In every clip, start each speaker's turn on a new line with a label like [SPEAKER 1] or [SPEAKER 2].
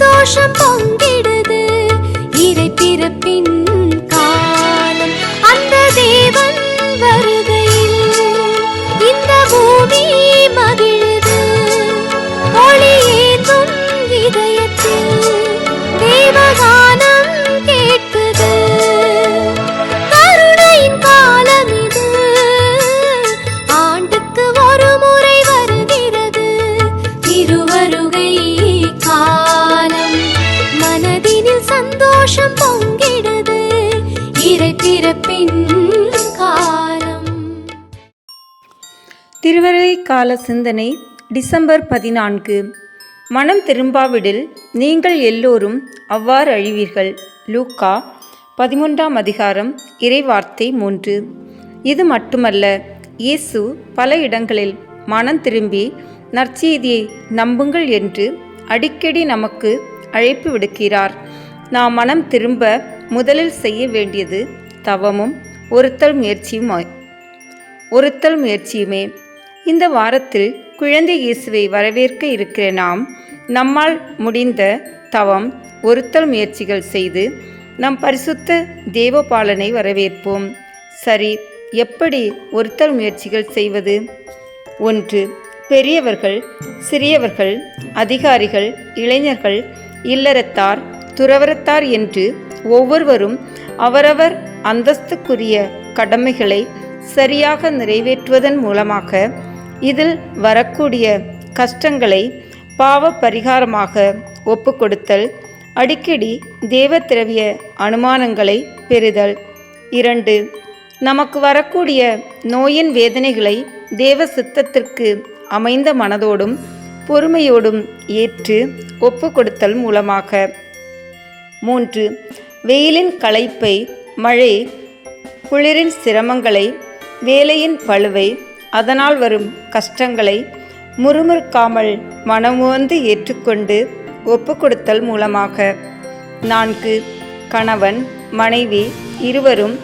[SPEAKER 1] சந்தோஷம் பொங்கிடுது. இறை பிறப்பின் காலம் அந்த தேவன் வருகையில் இந்த பூமி மகிழுது. ஒளியேந்தும் இதயத்தில் தேவகானம் கேட்குது. கருணையின் காலம் இது, ஆண்டுக்கு ஒரு முறை வருகிறது. திருவருகை காலம் மனதினில் சந்தோஷம் பொங்கிடுது. இறை பிறப்பின் காலம்.
[SPEAKER 2] திருவருகை கால சிந்தனை டிசம்பர் 14. மனம் திரும்பாவிடில் நீங்கள் எல்லோரும் அவ்வாறு அழிவீர்கள். லூக்கா 13ஆம் அதிகாரம் இறைவார்த்தை 3. இது மட்டுமல்ல, இயேசு பல இடங்களில் மனம் திரும்பி நற்செய்தியை நம்புங்கள் என்று அடிக்கடி நமக்கு அழைப்பு விடுக்கிறார். நாம் மனம் திரும்ப முதலில் செய்ய வேண்டியது தவமும் ஒருத்தல் முயற்சியுமே. இந்த வாரத்தில் குழந்தை இயேசுவை வரவேற்க இருக்கிற நாம் நம்மால் முடிந்த தவம் ஒருத்தல் முயற்சிகள் செய்து நம் பரிசுத்த தேவபாலனை வரவேற்போம். சரி, எப்படி ஒருத்தல் முயற்சிகள் செய்வது? 1. பெரியவர்கள், சிறியவர்கள், அதிகாரிகள், இளைஞர்கள், இல்லறத்தார், துறவரத்தார் என்று ஒவ்வொருவரும் அவரவர் அந்தஸ்துக்குரிய கடமைகளை சரியாக நிறைவேற்றுவதன் மூலமாக இதில் வரக்கூடிய கஷ்டங்களை பாவ பரிகாரமாக ஒப்பு கொடுத்தல், அடிக்கடி தேவ திரவிய அனுமானங்களை பெறுதல். 2. நமக்கு வரக்கூடிய நோயின் வேதனைகளை தேவ சித்தத்திற்கு அமைந்த மனதோடும் பொறுமையோடும் ஏற்று ஒப்பு கொடுத்தல் மூலமாக. 3. வெயிலின் களைப்பை, மழை குளிரின் சிரமங்களை, வேலையின் பளுவை, அதனால் வரும் கஷ்டங்களை முறுமுறுக்காமல் மனமுவந்து ஏற்றுக்கொண்டு ஒப்பு கொடுத்தல் மூலமாக. 4. கணவன் மனைவி இருவரும்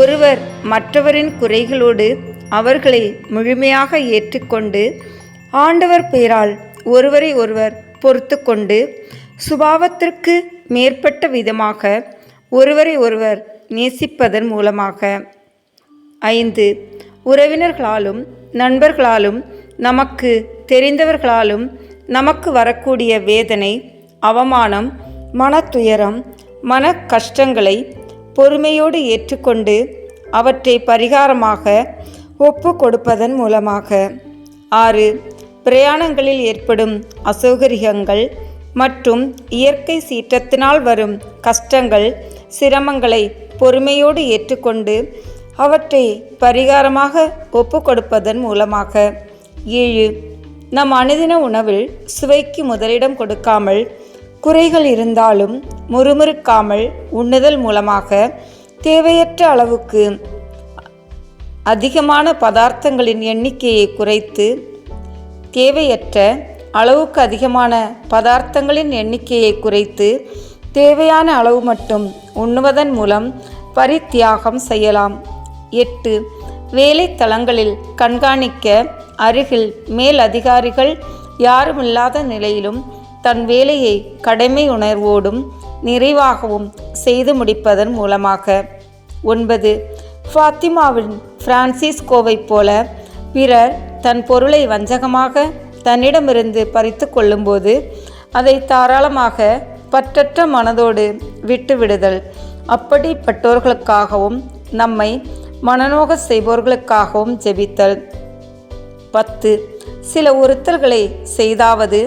[SPEAKER 2] ஒருவர் மற்றவரின் குறைகளோடு அவர்களை முழுமையாக ஏற்றுக்கொண்டு ஆண்டவர் பெயரால் ஒருவரை ஒருவர் பொறுத்து கொண்டு சுபாவத்திற்கு மேற்பட்ட விதமாக ஒருவரை ஒருவர் நேசிப்பதன் மூலமாக. 5. உறவினர்களாலும் நண்பர்களாலும் நமக்கு தெரிந்தவர்களாலும் நமக்கு வரக்கூடிய வேதனை, அவமானம், மனத்துயரம், மன கஷ்டங்களை பொறுமையோடு ஏற்றுக்கொண்டு அவற்றை பரிகாரமாக ஒப்பு கொடுப்பதன் மூலமாக. 6. பிரயாணங்களில் ஏற்படும் அசௌகரியங்கள் மற்றும் இயற்கை சீற்றத்தினால் வரும் கஷ்டங்கள், சிரமங்களை பொறுமையோடு ஏற்றுக்கொண்டு அவற்றை பரிகாரமாக ஒப்பு கொடுப்பதன் மூலமாக. 7. நம் அனுதின உணவில் சுவைக்கு முதலிடம் கொடுக்காமல், குறைகள் இருந்தாலும் முறுமுறுக்காமல் உண்ணுதல் மூலமாக தேவையற்ற அளவுக்கு அதிகமான பதார்த்தங்களின் எண்ணிக்கையை குறைத்து தேவையான அளவு மட்டும் உண்ணுவதன் மூலம் பரித்தியாகம் செய்யலாம். 8. வேலை தளங்களில் கண்காணிக்க அருகில் மேல் அதிகாரிகள் யாருமில்லாத நிலையிலும் தன் வேலையை கடமை உணர்வோடும் நிறைவாகவும் செய்து முடிப்பதன் மூலமாக. 9. ஃபாத்திமாவின் பிரான்சிஸ்கோவைப் போல பிறர் தன் பொருளை வஞ்சகமாக தன்னிடமிருந்து பறித்து கொள்ளும்போது அதை தாராளமாக பற்றற்ற மனதோடு விட்டுவிடுதல். அப்படிப்பட்டோர்களுக்காகவும் நம்மை மனநோக செய்பவர்களுக்காகவும் ஜெபித்தல். 10. சில ஒருத்தல்களை செய்தாவது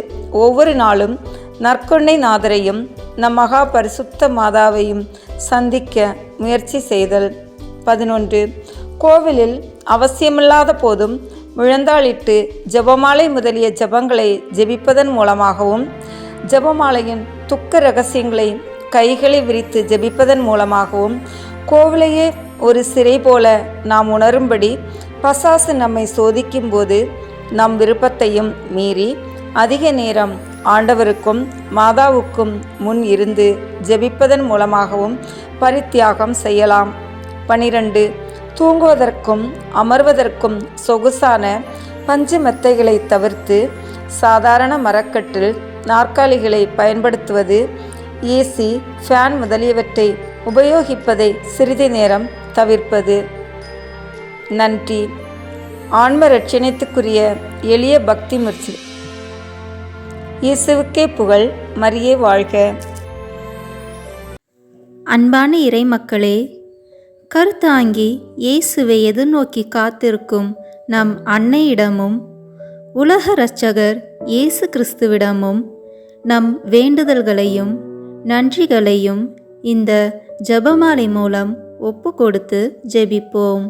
[SPEAKER 2] ஒவ்வொரு நாளும் நற்கொண்டை நாதரையும் நம் மகா பரிசுத்த மாதாவையும் சந்திக்க முயற்சி செய்தல். 11. கோவிலில் அவசியமில்லாத போதும் முழந்தாளிட்டு ஜெபமாலை முதலிய ஜெபங்களை ஜெபிப்பதன் மூலமாகவும், ஜெபமாலையின் துக்க இரகசியங்களை கைகளை விரித்து ஜெபிப்பதன் மூலமாகவும், கோவிலையே ஒரு சிறை போல நாம் உணரும்படி பசாசு நம்மை சோதிக்கும் போது நம் விருப்பத்தையும் மீறி அதிக நேரம் ஆண்டவருக்கும் மாதாவுக்கும் முன் இருந்து ஜெபிப்பதன் மூலமாகவும் பரித்தியாகம் செய்யலாம். 12. தூங்குவதற்கும் அமர்வதற்கும் சொகுசான பஞ்சு மெத்தைகளை தவிர்த்து சாதாரண மரக்கட்டில் நாற்காலிகளை பயன்படுத்துவது, ஏசி, ஃபேன் முதலியவற்றை உபயோகிப்பதை சிறிது நேரம் தவிர்ப்பது. நன்றி. ஆன்ம ரட்சணத்துக்குரிய எளிய பக்தி முயற்சி. இயேசுவுக்கே புகழ், மரியே வாழ்க.
[SPEAKER 3] அன்பான இறைமக்களே, கருத்தாங்கி இயேசுவை எதிர்நோக்கி காத்திருக்கும் நம் அன்னையிடமும் உலக இரட்சகர் இயேசு கிறிஸ்துவிடமும் நம் வேண்டுதல்களையும் நன்றிகளையும் இந்த ஜெபமாலை மூலம் ஒப்பு கொடுத்து ஜெபிப்போம்.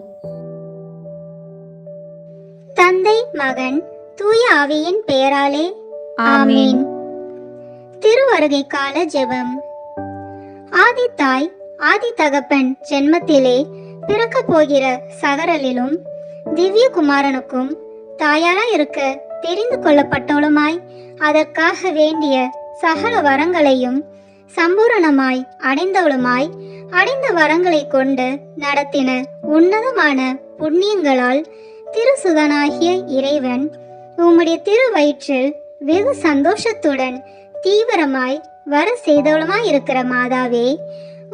[SPEAKER 4] தந்தை, மகன், தூய ஆவியின் பெயராலே ஆமீன். திருவருகை கால ஜெபம். ஆதி தாய் ஆதி தகப்பன் ஜென்மத்திலே பிறக்க போகிற சகரலிலும் திவ்ய குமாரனுக்கும் தாயாராய் இருக்க தெரிந்து கொள்ளப்பட்டவளுமாய் அதற்காக வேண்டிய சகல வரங்களையும் சம்பூரணமாய் அடைந்தவளுமாய் அடைந்த வரங்களை கொண்டு நடத்தின உன்னதமான புண்ணியங்களால் திருசுதனாகிய இறைவன் உம்முடைய திருவயிற்றில் வெகு சந்தோஷத்துடன் தீவிரமாய் வர செய்தவளுமாய் இருக்கிற மாதாவே,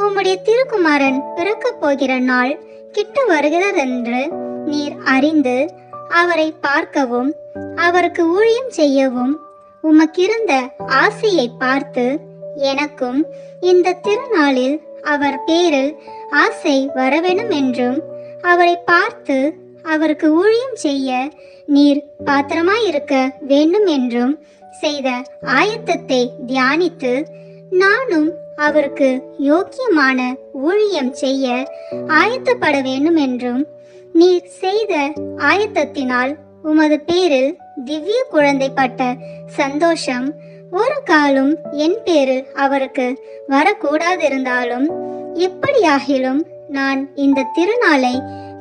[SPEAKER 4] உம்முடைய திருக்குமாரன் பிறக்க போகிற நாள் கிட்ட வருகிறதென்று நீர் அறிந்து அவரை பார்க்கவும் அவருக்கு ஊழியம் செய்யவும் உமக்கிருந்த ஆசையை பார்த்து எனக்கும் இந்த திருநாளில் அவர் பேரில் ஆசை வரவேணும் என்றும் அவரை பார்த்து அவருக்கு ஊழியம் செய்ய நீர் பாத்திரமாயிருக்க வேண்டும் என்றும் செய்த ஆயத்தத்தை தியானித்து நானும் அவருக்கு யோக்கியமான ஊழியம் செய்ய ஆயத்தப்பட வேண்டும் என்றும் நீர் செய்த ஆயத்தத்தினால் உமது பேரில் திவ்ய குழந்தை பட்ட சந்தோஷம் ஒரு காலம் என் பேரில் அவருக்கு வரக்கூடாதிருந்தாலும் எப்படியாகிலும் நான் இந்த திருநாளை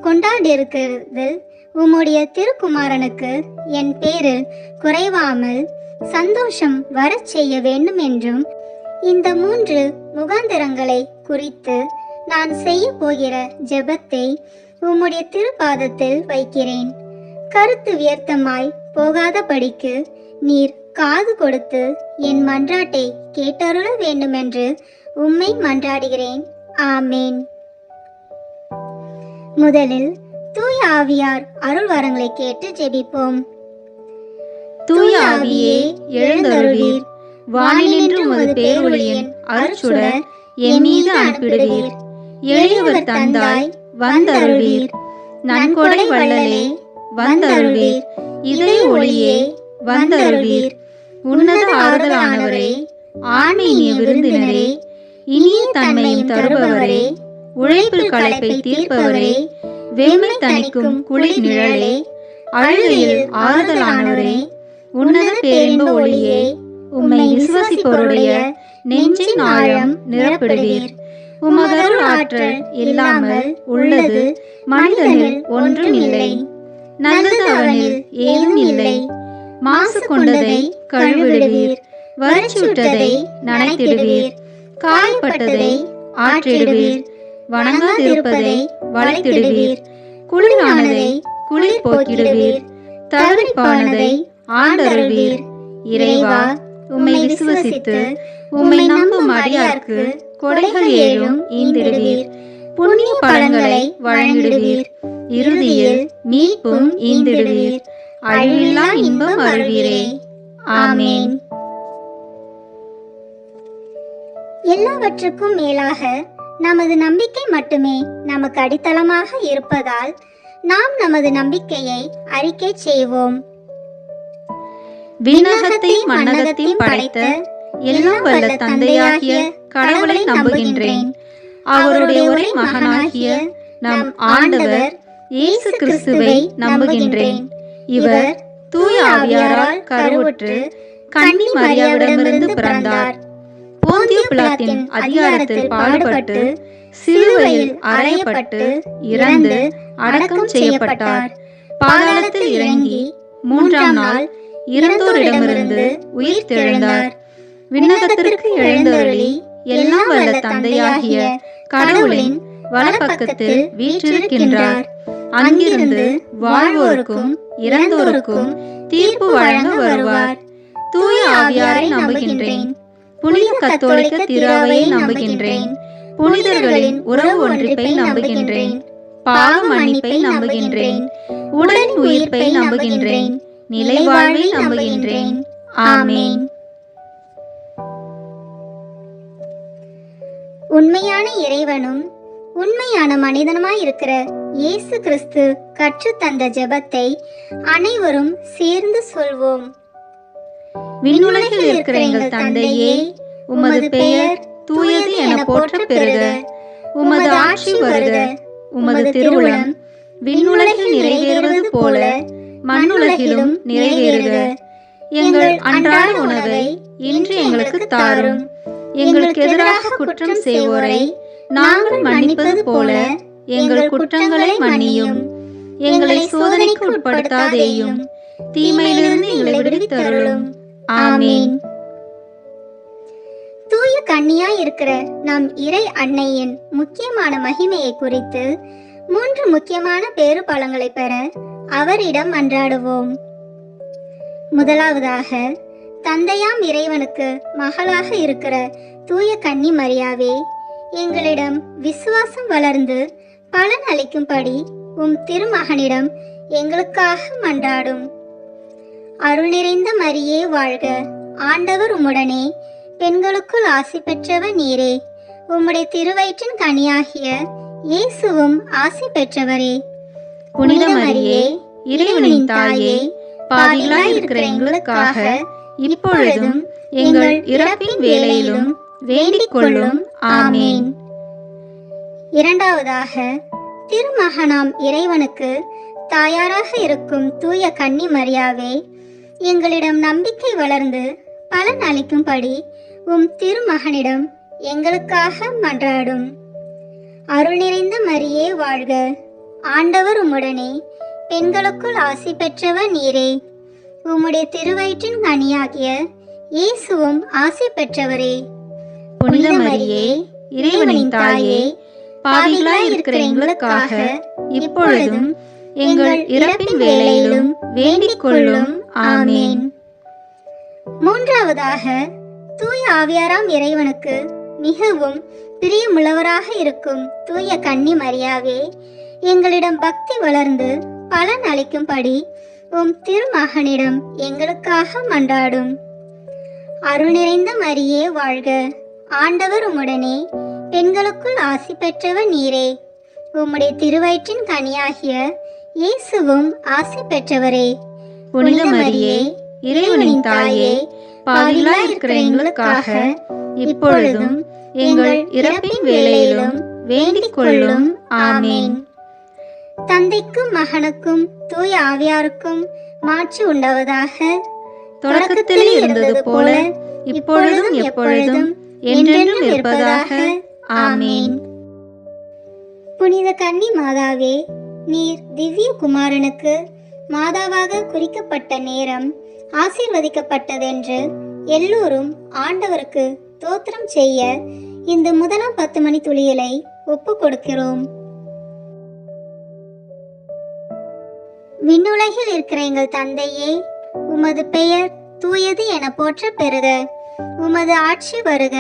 [SPEAKER 4] கொண்டாடியிருக்கிறது உம்முடைய திருக்குமாரனுக்கு என் பேரில் குறைவாமல் சந்தோஷம் வரச் செய்ய வேண்டும் என்றும் இந்த 3 முகாந்திரங்களை குறித்து நான் செய்ய போகிற ஜெபத்தை உம்முடைய திருப்பாதத்தில் வைக்கிறேன். கருத்து வியர்த்தமாய் போகாதபடிக்கு நீர் காது கொடுத்து என் மன்றாட்டை கேட்டருள வேண்டுமென்று உம்மை மன்றாடுகிறேன். ஆமேன். முதலில் தூய ஆவியார் அருள் வரங்களை கேட்டு ஜெபிப்போம்.
[SPEAKER 3] தூய ஆவியே எழுந்தருளீர், வானினின்று உமது பேரொளியின் அருட்சுடர் என் மீது அனுப்பிடுவீர். எளியவர் தந்தாய் வந்தருளீர், நன்கொடை வள்ளலே வந்தருளீர், இதய ஒளியே வந்தருளீர். உன்னத ஆறுதலானவரே, ஆன்மீக விருந்தினரே, இனிய தன்மையும் தருபவரே, உழைப்பில் களைப்பை தீர்ப்பவரே, வேமை தணிக்கும் குளிர் நிழலே, அழுகையில் ஆறுதலானவரே, உன்னத பேரின்ப ஒளியே, உம்மை விசுவாசிப்பவருடைய நெஞ்சின் ஆழம் நிரப்பிடுவீர். உமதருள் ஆற்றல் இல்லாமல் உள்ளது மனிதனில் ஒன்றும் இல்லை, நல்லது அவனில் ஏதும் இல்லை. மாசு கொண்டதை கழுவிடுவீர், வறட்சியுற்றதை நனைத்திடுவீர், காயப்பட்டதை ஆற்றிடுவீர், வணங்காதிருப்பதை வளைத்திடுவீர், குளிரானதை குளிர் போக்கிடுவீர், தவிர்ப்பானதை ஆண்டருள்வீர். இறைவா, உம்மை விசுவசித்து உம்மை நம்பும் அடியார்க்கு கொடைகள் ஏழும் ஈந்திடுவீர், புண்ணிய பலன்களை வழங்கிடுவீர், இறுதியில் மீட்பும் ஈந்திடுவீர், அழிவில்லா இன்பம் அருள்வீரே. ஆமேன்.
[SPEAKER 4] எல்லாவற்றுக்கும் மேலாக நமது நம்பிக்கை மட்டுமே நமக்கு அடித்தளமாக இருப்பதால் நாம் நமது நம்பிக்கையை அறிக்கை செய்வோம்.
[SPEAKER 3] விண்ணகத்தையும் மண்ணகத்தையும் படைத்த எல்லாம் வல்ல தந்தையாகிய கடவுளை நம்புகின்றேன். அவருடைய ஒரே மகனாகிய நம் ஆண்டவர் இயேசு கிறிஸ்துவை நம்புகின்றேன். இவர் தூய ஆவியாரால் கருவுற்று கன்னி மரியாவிடமிருந்து பிறந்தார். போந்திய பிலாத்தின் அதிகாரத்தில் பாடுபட்டு சிலுவையில் அறையப்பட்டு இறந்து அடக்கம் செய்யப்பட்டார். பாதாளத்தில் இறங்கி 3ஆம் நாள் இறந்தோரிடமிருந்து உயிர் தெழுந்தார். விண்ணகத்திற்கு எழுந்தருளி எல்லாம் வல்ல தந்தையாகிய கடவுளின் வலப்பக்கத்தில் வீற்றிருக்கின்றார். அங்கிருந்து வாழ்வோருக்கும் இறந்தோருக்கும் தீர்ப்பு வழங்க வருவார். தூய ஆவியாரை நம்புகின்றேன். புனித கத்தோலிக்க திருவையை நம்புகின்றேன். புனிதர்களின் உறவு ஒன்றிப்பை நம்புகின்றேன். பாவ மன்னிப்பை நம்புகின்றேன். உடலின் உயிர்ப்பை நம்புகின்றேன். நிலை வாழ்வை நம்புகின்றேன். ஆமேன்.
[SPEAKER 4] உண்மையான இறைவனும் உண்மையான மனிதனுமாய் இருக்கிற இயேசு கிறிஸ்து கற்றுத் தந்த ஜெபத்தை அனைவரும் சேர்ந்து சொல்வோம்.
[SPEAKER 3] விண்ணுலகில் இருக்கிற எங்கள் தந்தையே, உமது பெயர் தூயது என போற்ற பெறுக. உமது ஆட்சி வருக. உமது திருவுளம் விண்ணுலகில் நிறைவேறுவது போல மண்ணுலகிலும் நிறைவேறுக. எங்கள் அன்றாட உணவை இன்று எங்களுக்கு தாரும். எங்களுக்கு எதிராக குற்றம் செய்வோரை நாங்கள் மன்னிப்பது போல எங்கள் குற்றங்களை மன்னியும். எங்களை சோதனைக்கு உட்படுத்தாதேயும், தீமையிலிருந்து எங்களை விடுவித்தருளும். ஆமீன்.
[SPEAKER 4] தூய கன்னியாய் இருக்கிற நம் இறை அன்னையின் முக்கியமான மகிமையை குறித்து 3 முக்கியமான பேறு பலன்களை பெற அவரிடம் மன்றாடுவோம். முதலாவதாக, தந்தையாம் இறைவனுக்கு மகளாக இருக்கிற தூய கன்னி மரியாவே, எங்களிடம் விசுவாசம் வளர்ந்து பலன் அளிக்கும்படி உம் திருமகனிடம் எங்களுக்காக மன்றாடும். அருள் நிறைந்த மரியே வாழ்க. ஆண்டவர் உம்முடனே, பெண்களுக்குள் ஆசி பெற்றவர் நீரே. உம்முடைய திருவயிற்றின் கனியாகிய இயேசுவும் ஆசி பெற்றவரே.
[SPEAKER 3] புனித மரியே, இறைவனின் தாயே, பாவிகளாய் இருக்கிற எங்களுக்காக இப்பொழுதும் எங்கள் இறப்பின் வேளையிலும் வேண்டிக் கொள்ளும். ஆமீன்.
[SPEAKER 4] இரண்டாவதாக, திருமகனாம் இறைவனுக்கு தாயாராக இருக்கும் தூய கன்னி மரியாவே, எங்களிடம் நம்பிக்கை வளர்ந்து பலன் அளிக்கும்படி உம் திருமகனிடம் எங்களுக்காக மன்றாடும். அருள் நிறைந்த மரியே வாழ்க. ஆண்டவர் உம்முடனே, பெண்களுக்குள் ஆசி பெற்றவர் நீரே. உம்முடைய திருவயிற்றின் கனியாகிய இயேசுவும் ஆசி பெற்றவரே.
[SPEAKER 3] புனித மரியே, இறைவனின் தாயே, பாவிகளாய் இருக்கிற எங்களுக்காக இப்பொழுதும் எங்கள் இறப்பின் வேளையிலும் வேண்டிக் கொள்ளும். ஆமீன்.
[SPEAKER 4] மூன்றாவதாக, தூய ஆவியாராம் இறைவனுக்கு மிகவும் பிரியமுள்ளவராக இருக்கும் தூய கன்னி மரியாவே, எங்களிடம் பக்தி வளர்ந்து பலன் அளிக்கும்படி உம் திருமகனிடம் எங்களுக்காக மன்றாடும். அருள் நிறைந்த மரியே வாழ்க. ஆண்டவர் உம்முடனே, பெண்களுக்குள் ஆசி பெற்றவர் நீரே. உம்முடைய திருவயிற்றின் கனியாகிய இயேசுவும் ஆசி பெற்றவரே.
[SPEAKER 3] புனித மரியே, இறைவனின் தாயே, பாவிகளாய் இருக்கிற எங்களுக்காக இப்பொழுதும் எங்கள் இறப்பின் வேளையிலும் வேண்டிக் கொள்ளும். ஆமீன்.
[SPEAKER 4] தந்தைக்கும் மகனுக்கும் தூய ஆவியாருக்கும் மாட்சி உண்டாவதாக.
[SPEAKER 3] தொடக்கத்திலே இருந்தது போல இப்பொழுதும் எப்பொழுதும் என்றென்றும் இருப்பதாக. ஆமீன்.
[SPEAKER 4] புனித கன்னி மாதாவே, நீர் திவ்ய குமாரனுக்கு மாதாவாக குறிக்கப்பட்ட நேரம் ஆசீர்வதிக்கப்பட்டதென்று எல்லோரும் ஆண்டவருக்கு தோத்திரம் செய்ய இந்த முதலாம் 10 மணி துளியலை ஒப்பு கொடுக்கிறோம். விண்ணுலகில் இருக்கிற எங்கள் தந்தையே, உமது பெயர் தூயது என போற்ற பெறுக. உமது ஆட்சி வருக.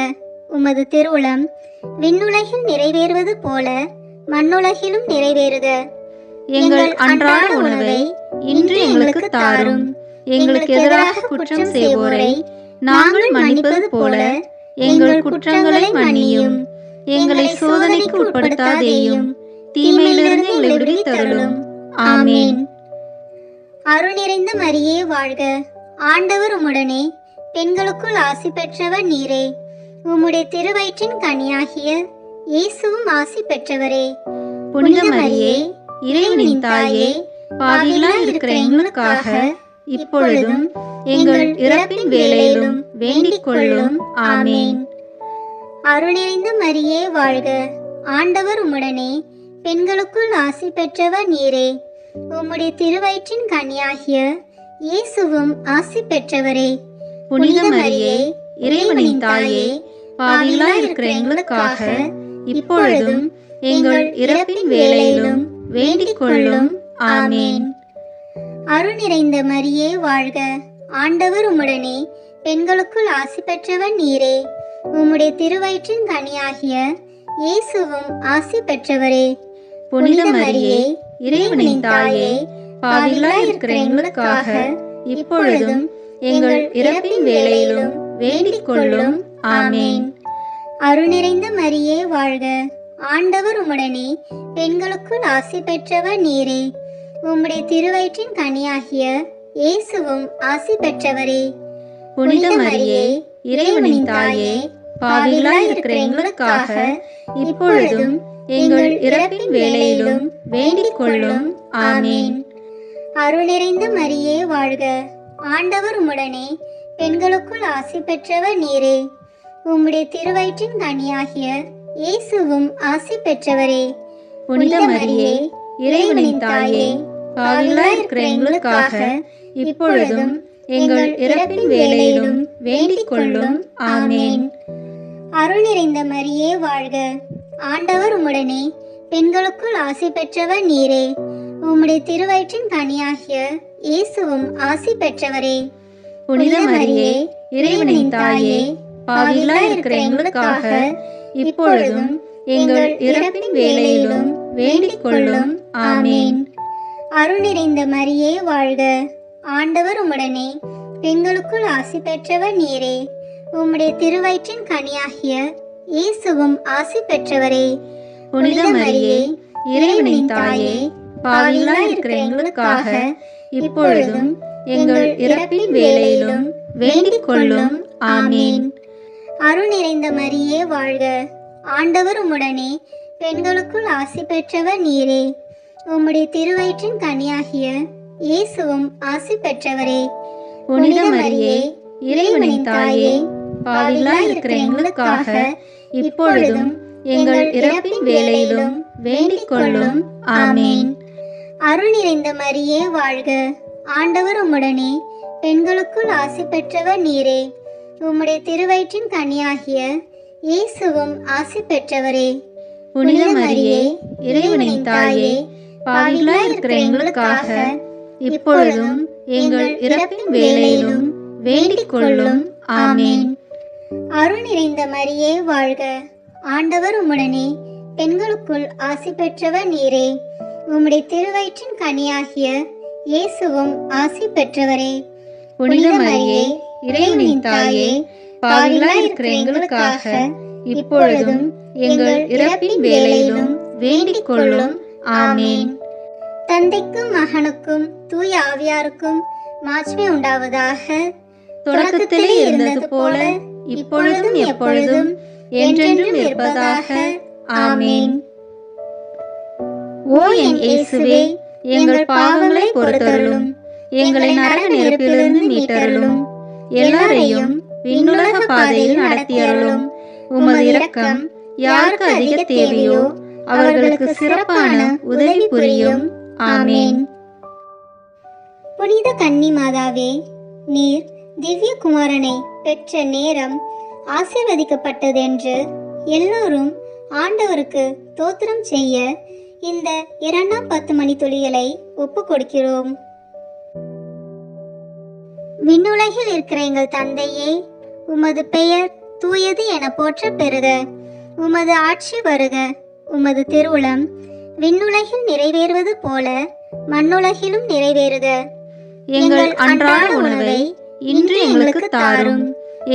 [SPEAKER 4] உமது திருவுளம் விண்ணுலகில் நிறைவேறுவது போல மண்ணுலகிலும் நிறைவேறுக.
[SPEAKER 3] எங்கள் அன்றாட உணவை இன்று எங்களுக்கு தாரும். எங்களுக்கு எதிராக குற்றம் செய்வோரை நாங்கள் மன்னிப்பது போல எங்கள் குற்றங்களை மன்னியும். எங்களை சோதனைக்கு உட்படுத்தாதேயும், தீமையிலிருந்து எங்களை விடுவித்தருளும். ஆமீன்.
[SPEAKER 4] அருள் நிறைந்த மரியே வாழ்க. ஆண்டவர் உம்முடனே, பெண்களுக்குள் ஆசி பெற்றவர் நீரே. உம்முடைய திருவயிற்றின் கனியாகிய இயேசுவும் ஆசி பெற்றவரே.
[SPEAKER 3] புனித மரியே, இறைவனின் தாயே, பாவிகளாய் இருக்கிற எங்களுக்காக இப்பொழுதும் எங்கள் இறப்பின் வேளையிலும் வேண்டிக் கொள்ளும். ஆமீன்.
[SPEAKER 4] அருள் நிறைந்த மரியே வாழ்க. ஆண்டவர் உம்முடனே, பெண்களுக்குள் ஆசி பெற்றவர் நீரே. உம்முடைய திருவயிற்றின் கனியாகிய இயேசுவும் ஆசி பெற்றவரே.
[SPEAKER 3] புனித மரியே, இறைவனின் தாயே, பாவிகளாய் இருக்கிற எங்களுக்காக இப்பொழுதும் எங்கள் இறப்பின் வேளையிலும் வேண்டிக் கொள்ளும். ஆமீன்.
[SPEAKER 4] அருள் நிறைந்த மரியே வாழ்க. ஆண்டவர் உம்முடனே, பெண்களுக்குள் ஆசி பெற்றவர் நீரே. உம்முடைய திருவயிற்றின் கனியாகிய இயேசுவும் ஆசி பெற்றவரே.
[SPEAKER 3] புனித மரியே, இறைவனின் தாயே, பாவிகளாய் இருக்கிற எங்களுக்காக இப்பொழுதும் எங்கள் இறப்பின் வேளையிலும் வேண்டிக் கொள்ளும். ஆமேன்.
[SPEAKER 4] அருள் நிறைந்த மரியே வாழ்க. ஆண்டவர் உம்முடனே, பெண்களுக்குள் ஆசி பெற்றவர் நீரே. உம்முடைய திருவயிற்றின் கனியாகிய இயேசுவும் ஆசி பெற்றவரே.
[SPEAKER 3] புனித மரியே, இறைவனின் தாயே, பாவிகளாய் இருக்கிற எங்களுக்காக இப்பொழுதும் எங்கள் இறப்பின் வேளையிலும் வேண்டிக் கொள்ளும். ஆமேன்.
[SPEAKER 4] அருள் நிறைந்த மரியே வாழ்க. ஆண்டவர் உம்முடனே, பெண்களுக்குள் ஆசி பெற்றவர் நீரே. உம்முடைய திருவயிற்றின் கனியாகிய இயேசுவும் ஆசி பெற்றவரே.
[SPEAKER 3] புனித மரியே, இறைவனின் தாயே, பாவிகளாய் இருக்கிற எங்களுக்காக இப்பொழுதும் எங்கள் இறப்பின் வேளையிலும் வேண்டிக் கொள்ளும். ஆமேன்.
[SPEAKER 4] அருள் நிறைந்த மரியே வாழ்க. ஆண்டவர் உம்முடனே, பெண்களுக்குள் ஆசி பெற்றவர் நீரே. உம்முடைய திருவயிற்றின் கனியாகிய இயேசுவும் ஆசி பெற்றவரே.
[SPEAKER 3] புனித மரியே, இறைவனின் தாயே, பாவிகளாய் இருக்கிற எங்களுக்காக இப்பொழுதும் எங்கள் இறப்பின் வேளையிலும் வேண்டிக் கொள்ளும். ஆமேன்.
[SPEAKER 4] அருள் நிறைந்த மரியே வாழ்க. ஆண்டவர் உம்முடனே, பெண்களுக்குள் ஆசி பெற்றவர் நீரே. உம்முடைய திருவயிற்றின் கனியாகிய இயேசுவும் ஆசி பெற்றவரே.
[SPEAKER 3] புனித மரியே, இறைவனின் தாயே, பாவிகளாய் இருக்கிற எங்களுக்காக இப்பொழுதும் எங்கள் இறப்பின் வேளையிலும் வேண்டிக் கொள்ளும். ஆமேன்.
[SPEAKER 4] அருள் நிறைந்த மரியே வாழ்க. ஆண்டவர் உம்முடனே, பெண்களுக்குள் ஆசி பெற்றவர் நீரே. உம்முடைய திருவயிற்றின் கனியாகிய இயேசுவும் ஆசி பெற்றவரே.
[SPEAKER 3] புனித மரியே, இறைவனின் தாயே, பாவிகளாய் இருக்கிற எங்களுக்காக இப்பொழுதும் எங்கள் இறப்பின் வேளையிலும் வேண்டிக் கொள்ளும். ஆமேன்.
[SPEAKER 4] அருள் நிறைந்த மரியே வாழ்க. ஆண்டவர் உம்முடனே, பெண்களுக்குள் ஆசி பெற்றவர் நீரே. உம்முடைய திருவயிற்றின் கனியாகிய இயேசுவும் ஆசி பெற்றவரே.
[SPEAKER 3] புனித மரியே, இறைவனின் தாயே, பாவிகளாய் இருக்கிற எங்களுக்காக இப்பொழுதும் எங்கள் இறப்பின் வேளையிலும் வேண்டிக் கொள்ளும். ஆமேன்.
[SPEAKER 4] அருள் நிறைந்த மரியே வாழ்க. ஆண்டவர் உம்முடனே, பெண்களுக்குள் ஆசி பெற்றவர் நீரே. உம்முடைய திருவயிற்றின் கனியாகிய இயேசுவும் ஆசி பெற்றவரே.
[SPEAKER 3] புனித மரியே, இறைவனின் தாயே, பாவிகளாய் இருக்கிற எங்களுக்காக இப்பொழுதும் எங்கள் இறப்பின் வேளையிலும் வேண்டிக் கொள்ளும். ஆமேன்.
[SPEAKER 4] தந்தைக்கும் மகனுக்கும் தூய ஆவியாருக்கும் மாட்சிமை உண்டாவதாக.
[SPEAKER 3] தொடக்கத்திலே இருந்தது போல இப்பொழுதும் எப்பொழுதும் என்றென்றும் இருப்பதாக. ஆமேன். ஓ என் இயேசுவே, எங்கள் பாவங்களை பொறுத்தருளும், எங்களை நரக நெருப்பிலிருந்து மீட்டருளும், எல்லாரையும் விண்ணுலக பாதையில் நடத்தியருளும். உமது இரக்கம் யாருக்கு அதிக தேவையோ அவர்களுக்கு சிறப்பான உதவி புரியும். ஆமேன்.
[SPEAKER 4] புனித கன்னி மாதாவே, நீர் திவ்ய குமாரனை பெற்ற நேரம் ஆசீர்வதிக்கப்பட்டதென்று எல்லோரும் ஆண்டவருக்கு தோத்திரம் செய்ய இந்த 2ஆம் 10 மணி துளிகளை ஒப்பு கொடுக்கிறோம். விண்ணுலகில் இருக்கிற எங்கள் தந்தையே, உமது பெயர் தூயது என போற்ற பெறுக. உமது ஆட்சி வருக. உமது திருவுளம் விண்ணுலகில் நிறைவேறுவது போல மண்ணுலகிலும் நிறைவேறுக.
[SPEAKER 3] எங்கள் அன்றாட உணவை இன்று எங்களுக்கு தாரும்.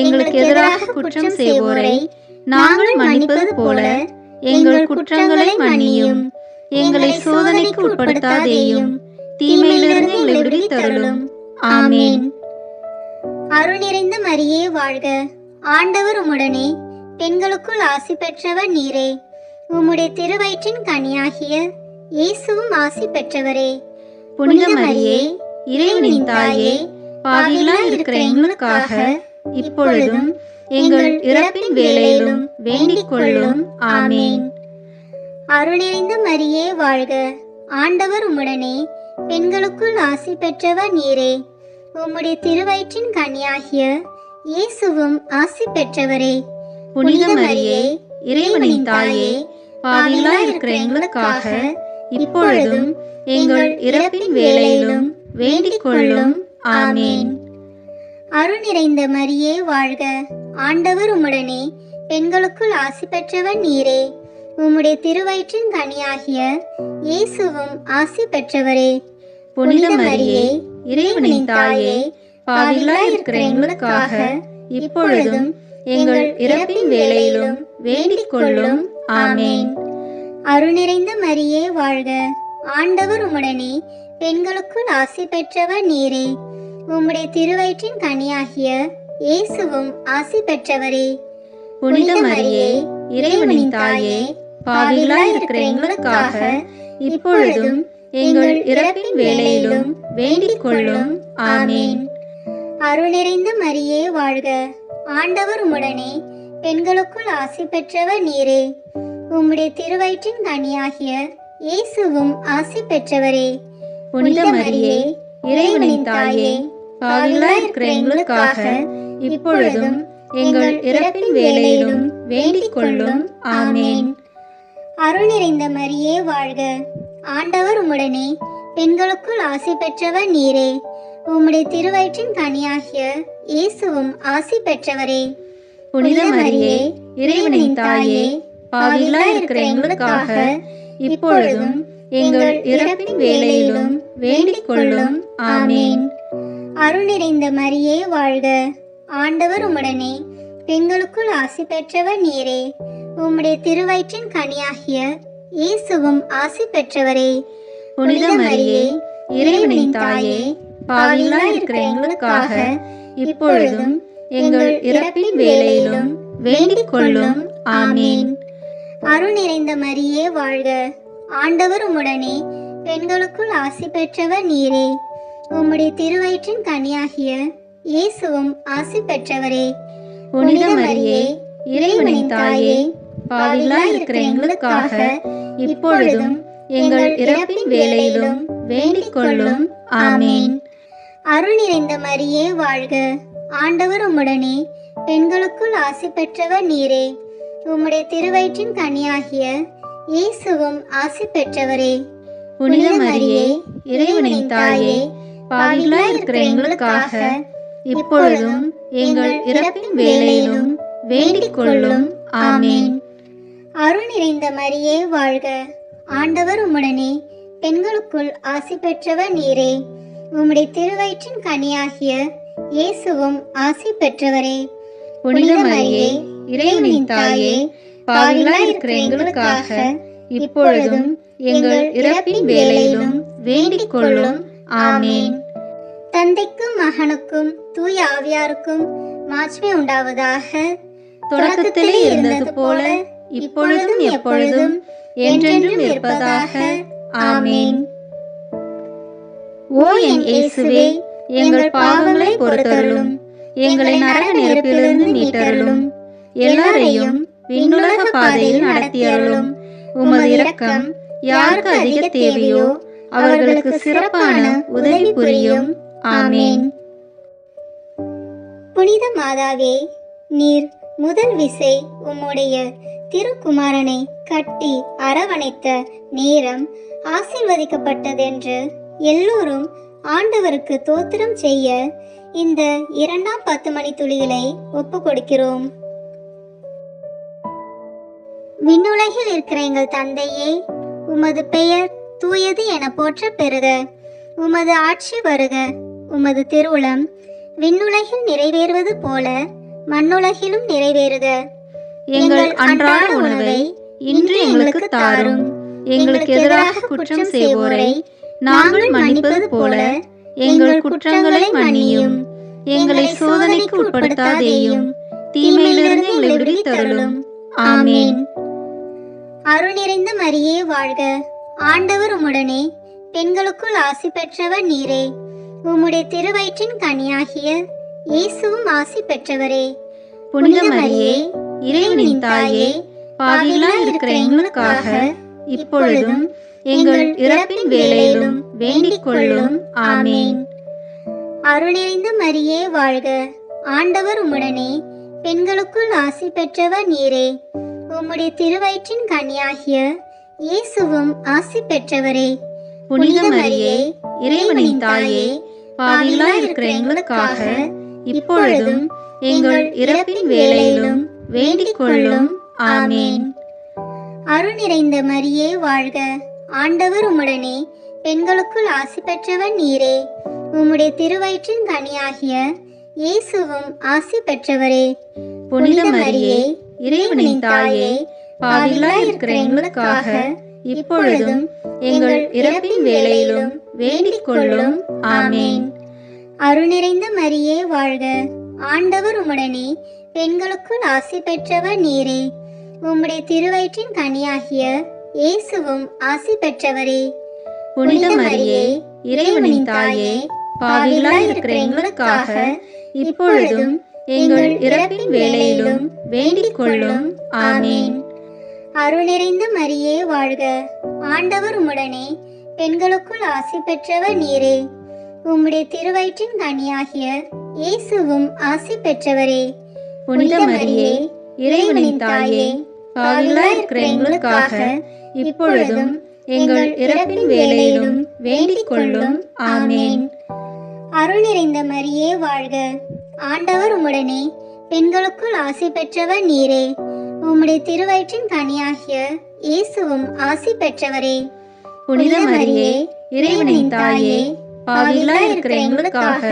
[SPEAKER 3] எங்களுக்கு எதிராக குற்றம் செய்வோரை நாங்கள் மன்னிப்பது போல எங்கள் குற்றங்களை மன்னியும். எங்களை சோதனைக்கு உட்படுத்தாதேயும், தீமையிலிருந்து எங்களை விடுவித்தருளும். ஆமேன்.
[SPEAKER 4] அருள் நிறைந்த மரியே வாழ்க. ஆண்டவர் உம்முடனே, பெண்களுக்குள் ஆசி பெற்றவர் நீரே. உம்முடைய திருவயிற்றின் கனியாகிய இயேசுவும் ஆசி பெற்றவரே.
[SPEAKER 3] புனித மரியே, இறைவனின் தாயே, பாவிகளாய் இருக்கிற எங்களுக்காக இப்பொழுதும் எங்கள் இறப்பின் வேளையிலும் வேண்டிக் கொள்ளும். ஆமேன்.
[SPEAKER 4] அருள் நிறைந்த மரியே வாழ்க. ஆண்டவர் உம்முடனே, பெண்களுக்குள் ஆசி பெற்றவர் நீரே. உம்முடைய திருவயிற்றின் கனியாகிய இயேசுவும் ஆசி பெற்றவரே.
[SPEAKER 3] புனித மரியே, இறைவனின் தாயே, பாவிகளாய் இருக்கிற எங்களுக்காக இப்பொழுதும் எங்கள் இறப்பின் வேளையிலும் வேண்டிக் கொள்ளும். ஆமேன்.
[SPEAKER 4] அருள் நிறைந்த மரியே வாழ்க, ஆண்டவர் உம்முடனே, பெண்களுக்குள் ஆசி பெற்றவர் நீரே. உம்முடைய திருவயிற்றின் கனியாகிய இயேசுவும் ஆசி பெற்றவரே.
[SPEAKER 3] புனித மரியே, இறைவனின் தாயே, பாவிகளாய் இருக்கிற எங்களுக்காக இப்பொழுதும் எங்கள் இறப்பின் வேளையிலும் வேண்டிக் கொள்ளும். ஆமேன்.
[SPEAKER 4] அருள் நிறைந்த மரியே வாழ்க, ஆண்டவர் உம்முடனே, பெண்களுக்குள் ஆசி பெற்றவர் நீரே. உம்முடைய திருவயிற்றின் கனியாகிய இயேசுவும் ஆசி பெற்றவரே.
[SPEAKER 3] புனித மரியே, இறைவனின் தாயே, பாவிகளாய் இருக்கிற எங்களுக்காக இப்பொழுதும் எங்கள் இறப்பின் வேளையிலும் வேண்டிக் கொள்ளும். ஆமேன்.
[SPEAKER 4] அருள் நிறைந்த மரியே வாழ்க, ஆண்டவர் உம்முடனே, பெண்களுக்குள் ஆசி பெற்றவர் நீரே. உம்முடைய திருவயிற்றின் கனியாகிய இயேசுவும் ஆசி பெற்றவரே.
[SPEAKER 3] புனித மரியே, இறைவனின் தாயே, பாவிகளாய் இருக்கிற எங்களுக்காக இப்பொழுதும் எங்கள் இறப்பின் வேளையிலும் வேண்டிக் கொள்ளும். ஆமேன்.
[SPEAKER 4] அருள் நிறைந்த மரியே வாழ்க, ஆண்டவர் உம்முடனே, பெண்களுக்குள் ஆசி பெற்றவர் நீரே. உம்முடைய திருவயிற்றின் கனியாகிய இயேசுவும் ஆசி பெற்றவரே.
[SPEAKER 3] புனித மரியே, இறைவனின் தாயே, பாவிகளாய் இருக்கிற எங்களுக்காக இப்பொழுதும் எங்கள் இறப்பின் வேளையிலும் வேண்டிக் கொள்ளும். ஆமேன்.
[SPEAKER 4] அருள் நிறைந்த மரியே வாழ்க, ஆண்டவர் உம்முடனே, பெண்களுக்குள் ஆசி பெற்றவர் நீரே. உம்முடைய திருவயிற்றின் கனியாகிய இயேசுவும் ஆசி பெற்றவரே.
[SPEAKER 3] புனித மரியே, இறைவனின் தாயே, பாவிகளாய் இருக்கிற எங்களுக்காக இப்பொழுதும் எங்கள் இறப்பின் வேளையிலும் வேண்டிக் கொள்ளும். ஆமேன்.
[SPEAKER 4] அருள் நிறைந்த மரியே வாழ்க, ஆண்டவர் உம்முடனே, பெண்களுக்குள் ஆசி பெற்றவர் நீரே. உம்முடைய திருவயிற்றின் கனியாகிய இயேசுவும் ஆசி பெற்றவரே.
[SPEAKER 3] புனித மரியே, இறைவனின் தாயே, பாவிகளாய் இருக்கிற எங்களுக்காக இப்பொழுதும் எங்கள் இறப்பின் வேளையிலும் வேண்டிக் கொள்ளும். ஆமேன்.
[SPEAKER 4] அருள் நிறைந்த மரியே வாழ்க, ஆண்டவர் உம்முடனே, பெண்களுக்குள் ஆசி பெற்றவர் நீரே. உம்முடைய திருவயிற்றின் கனியாகிய இயேசுவும் ஆசி பெற்றவரே.
[SPEAKER 3] புனித மரியே, இறைவனின் தாயே, பாவிகளாய் இருக்கிற எங்களுக்காக இப்பொழுதும் எங்கள் இறப்பின் வேளையிலும் வேண்டிக் கொள்ளும். ஆமேன்.
[SPEAKER 4] அருள் நிறைந்த மரியே வாழ்க, ஆண்டவர் உம்முடனே, பெண்களுக்குள் ஆசி பெற்றவர் நீரே. உம்முடைய திருவயிற்றின் கனியாகிய இயேசுவும் ஆசி பெற்றவரே.
[SPEAKER 3] புனித மரியே, இறைவனின் தாயே, பாவிகளாய் இருக்கிற எங்களுக்காக இப்பொழுதும் எங்கள் இறப்பின் வேளையிலும் வேண்டிக் கொள்ளும். ஆமேன்.
[SPEAKER 4] தந்தைக்கும் மகனுக்கும் தூய ஆவியாருக்கும் மாட்சிமை உண்டாவதாக.
[SPEAKER 3] தொடக்கத்திலே இருந்தது போல இப்பொழுதும் எப்பொழுதும் என்றென்றும் இருப்பதாக. ஆமேன். ஓ என் இயேசுவே, எங்கள் பாவங்களை பொறுத்தருளும், எங்களை நரக நெருப்பிலிருந்து மீட்டருளும், எல்லாரையும் விண்ணுலக பாதையில் நடத்தியருளும். உமது இரக்கம் யாருக்கு அதிக தேவையோ அவர்களுக்கு சிறப்பான உதவி புரியும். ஆமேன்.
[SPEAKER 4] புனித மாதாவே, நீர் முதல் விசை உம்முடைய திருக்குமாரனை கட்டி அரவணைத்த நேரம் ஆசீர்வதிக்கப்பட்டதென்று எல்லோரும் ஆண்டவருக்கு தோத்திரம் செய்ய இந்த இரண்டாம் 10 மணி துளிகளை ஒப்பு கொடுக்கிறோம். விண்ணுலகில் இருக்கிற எங்கள் தந்தையே, உமது பெயர் தூயது என போற்ற பெறுக. உமது ஆட்சி வருக. உமது திருவுளம் விண்ணுலகில் நிறைவேறுவது போல மண்ணுலகிலும் நிறைவேறுக.
[SPEAKER 3] எங்கள் அன்றாட உணவை இன்று எங்களுக்கு தாரும். எங்களுக்கு எதிராக குற்றம் செய்வோரை நாங்கள் மன்னிப்பது போல எங்கள் குற்றங்களை மன்னியும். எங்களை சோதனைக்கு உட்படுத்தாதேயும், தீமையிலிருந்து எங்களை விடுவித்தருளும். ஆமேன்.
[SPEAKER 4] அருள் நிறைந்த மரியே வாழ்க, ஆண்டவர் உம்முடனே, பெண்களுக்குள் ஆசி பெற்றவர் நீரே. உம்முடைய திருவயிற்றின் கனியாகிய இயேசுவும் ஆசி பெற்றவரே.
[SPEAKER 3] புனித மரியே, இறைவனின் தாயே, பாவிகளாய் இருக்கிற எங்களுக்காக இப்பொழுதும் எங்கள் இறப்பின் வேளையிலும் வேண்டிக் கொள்ளும். ஆமேன்.
[SPEAKER 4] அருள் நிறைந்த மரியே வாழ்க, ஆண்டவர் உம்முடனே, பெண்களுக்குள் ஆசி பெற்றவர் நீரே. உம்முடைய திருவயிற்றின் கனியாகிய இயேசுவும் ஆசி பெற்றவரே.
[SPEAKER 3] புனித மரியே, இறைவனின் தாயே, பாவிகளாய் இருக்கிற எங்களுக்காக இப்பொழுதும் எங்கள் இறப்பின் வேளையிலும் வேண்டிக் கொள்ளும். ஆமேன்.
[SPEAKER 4] அருள் நிறைந்த மரியே வாழ்க, ஆண்டவர் உம்முடனே, பெண்களுக்குள் ஆசி பெற்றவர் நீரே. உம்முடைய திருவயிற்றின் கனியாகிய இயேசுவும் ஆசி பெற்றவரே.
[SPEAKER 3] புனித மரியே, இறைவனின் தாயே, பாவிகளாய் இருக்கிற எங்களுக்காக இப்பொழுதும் எங்கள் இறப்பின் வேளையிலும் வேண்டிக் கொள்ளும். ஆமேன்.
[SPEAKER 4] அருள் நிறைந்த மரியே வாழ்க, ஆண்டவர் உம்முடனே, பெண்களுக்குள் ஆசி பெற்றவர் நீரே. உம்முடைய திருவயிற்றின் கனியாகிய இயேசுவும் ஆசி பெற்றவரே.
[SPEAKER 3] புனித மரியே, இறைவனின் தாயே, பாவிகளாய் இருக்கிற எங்களுக்காக இப்பொழுதும் எங்கள் இறப்பின் வேளையிலும் வேண்டிக் கொள்ளும். ஆமேன்.
[SPEAKER 4] அருள் நிறைந்த மரியே வாழ்க, ஆண்டவர் உம்முடனே, பெண்களுக்குள் ஆசி பெற்றவர் நீரே. உம்முடைய திருவயிற்றின் கனியாகிய இயேசுவும் ஆசி பெற்றவரே.
[SPEAKER 3] புனித மரியே, இறைவனின் தாயே, பாவிகளாய் இருக்கிற எங்களுக்காக இப்பொழுதும் எங்கள் இறப்பின் வேளையிலும் வேண்டிக் கொள்ளும். ஆமேன்.
[SPEAKER 4] அருள் நிறைந்த மரியே வாழ்க, ஆண்டவர் உம்முடனே, பெண்களுக்குள் ஆசி பெற்றவர் நீரே. உம்முடைய திருவயிற்றின் கனியாகிய இயேசுவும் ஆசி பெற்றவரே.
[SPEAKER 3] புனித மரியே, இறைவனின் தாயே, பாவிகளாய் இருக்கிற எங்களுக்காக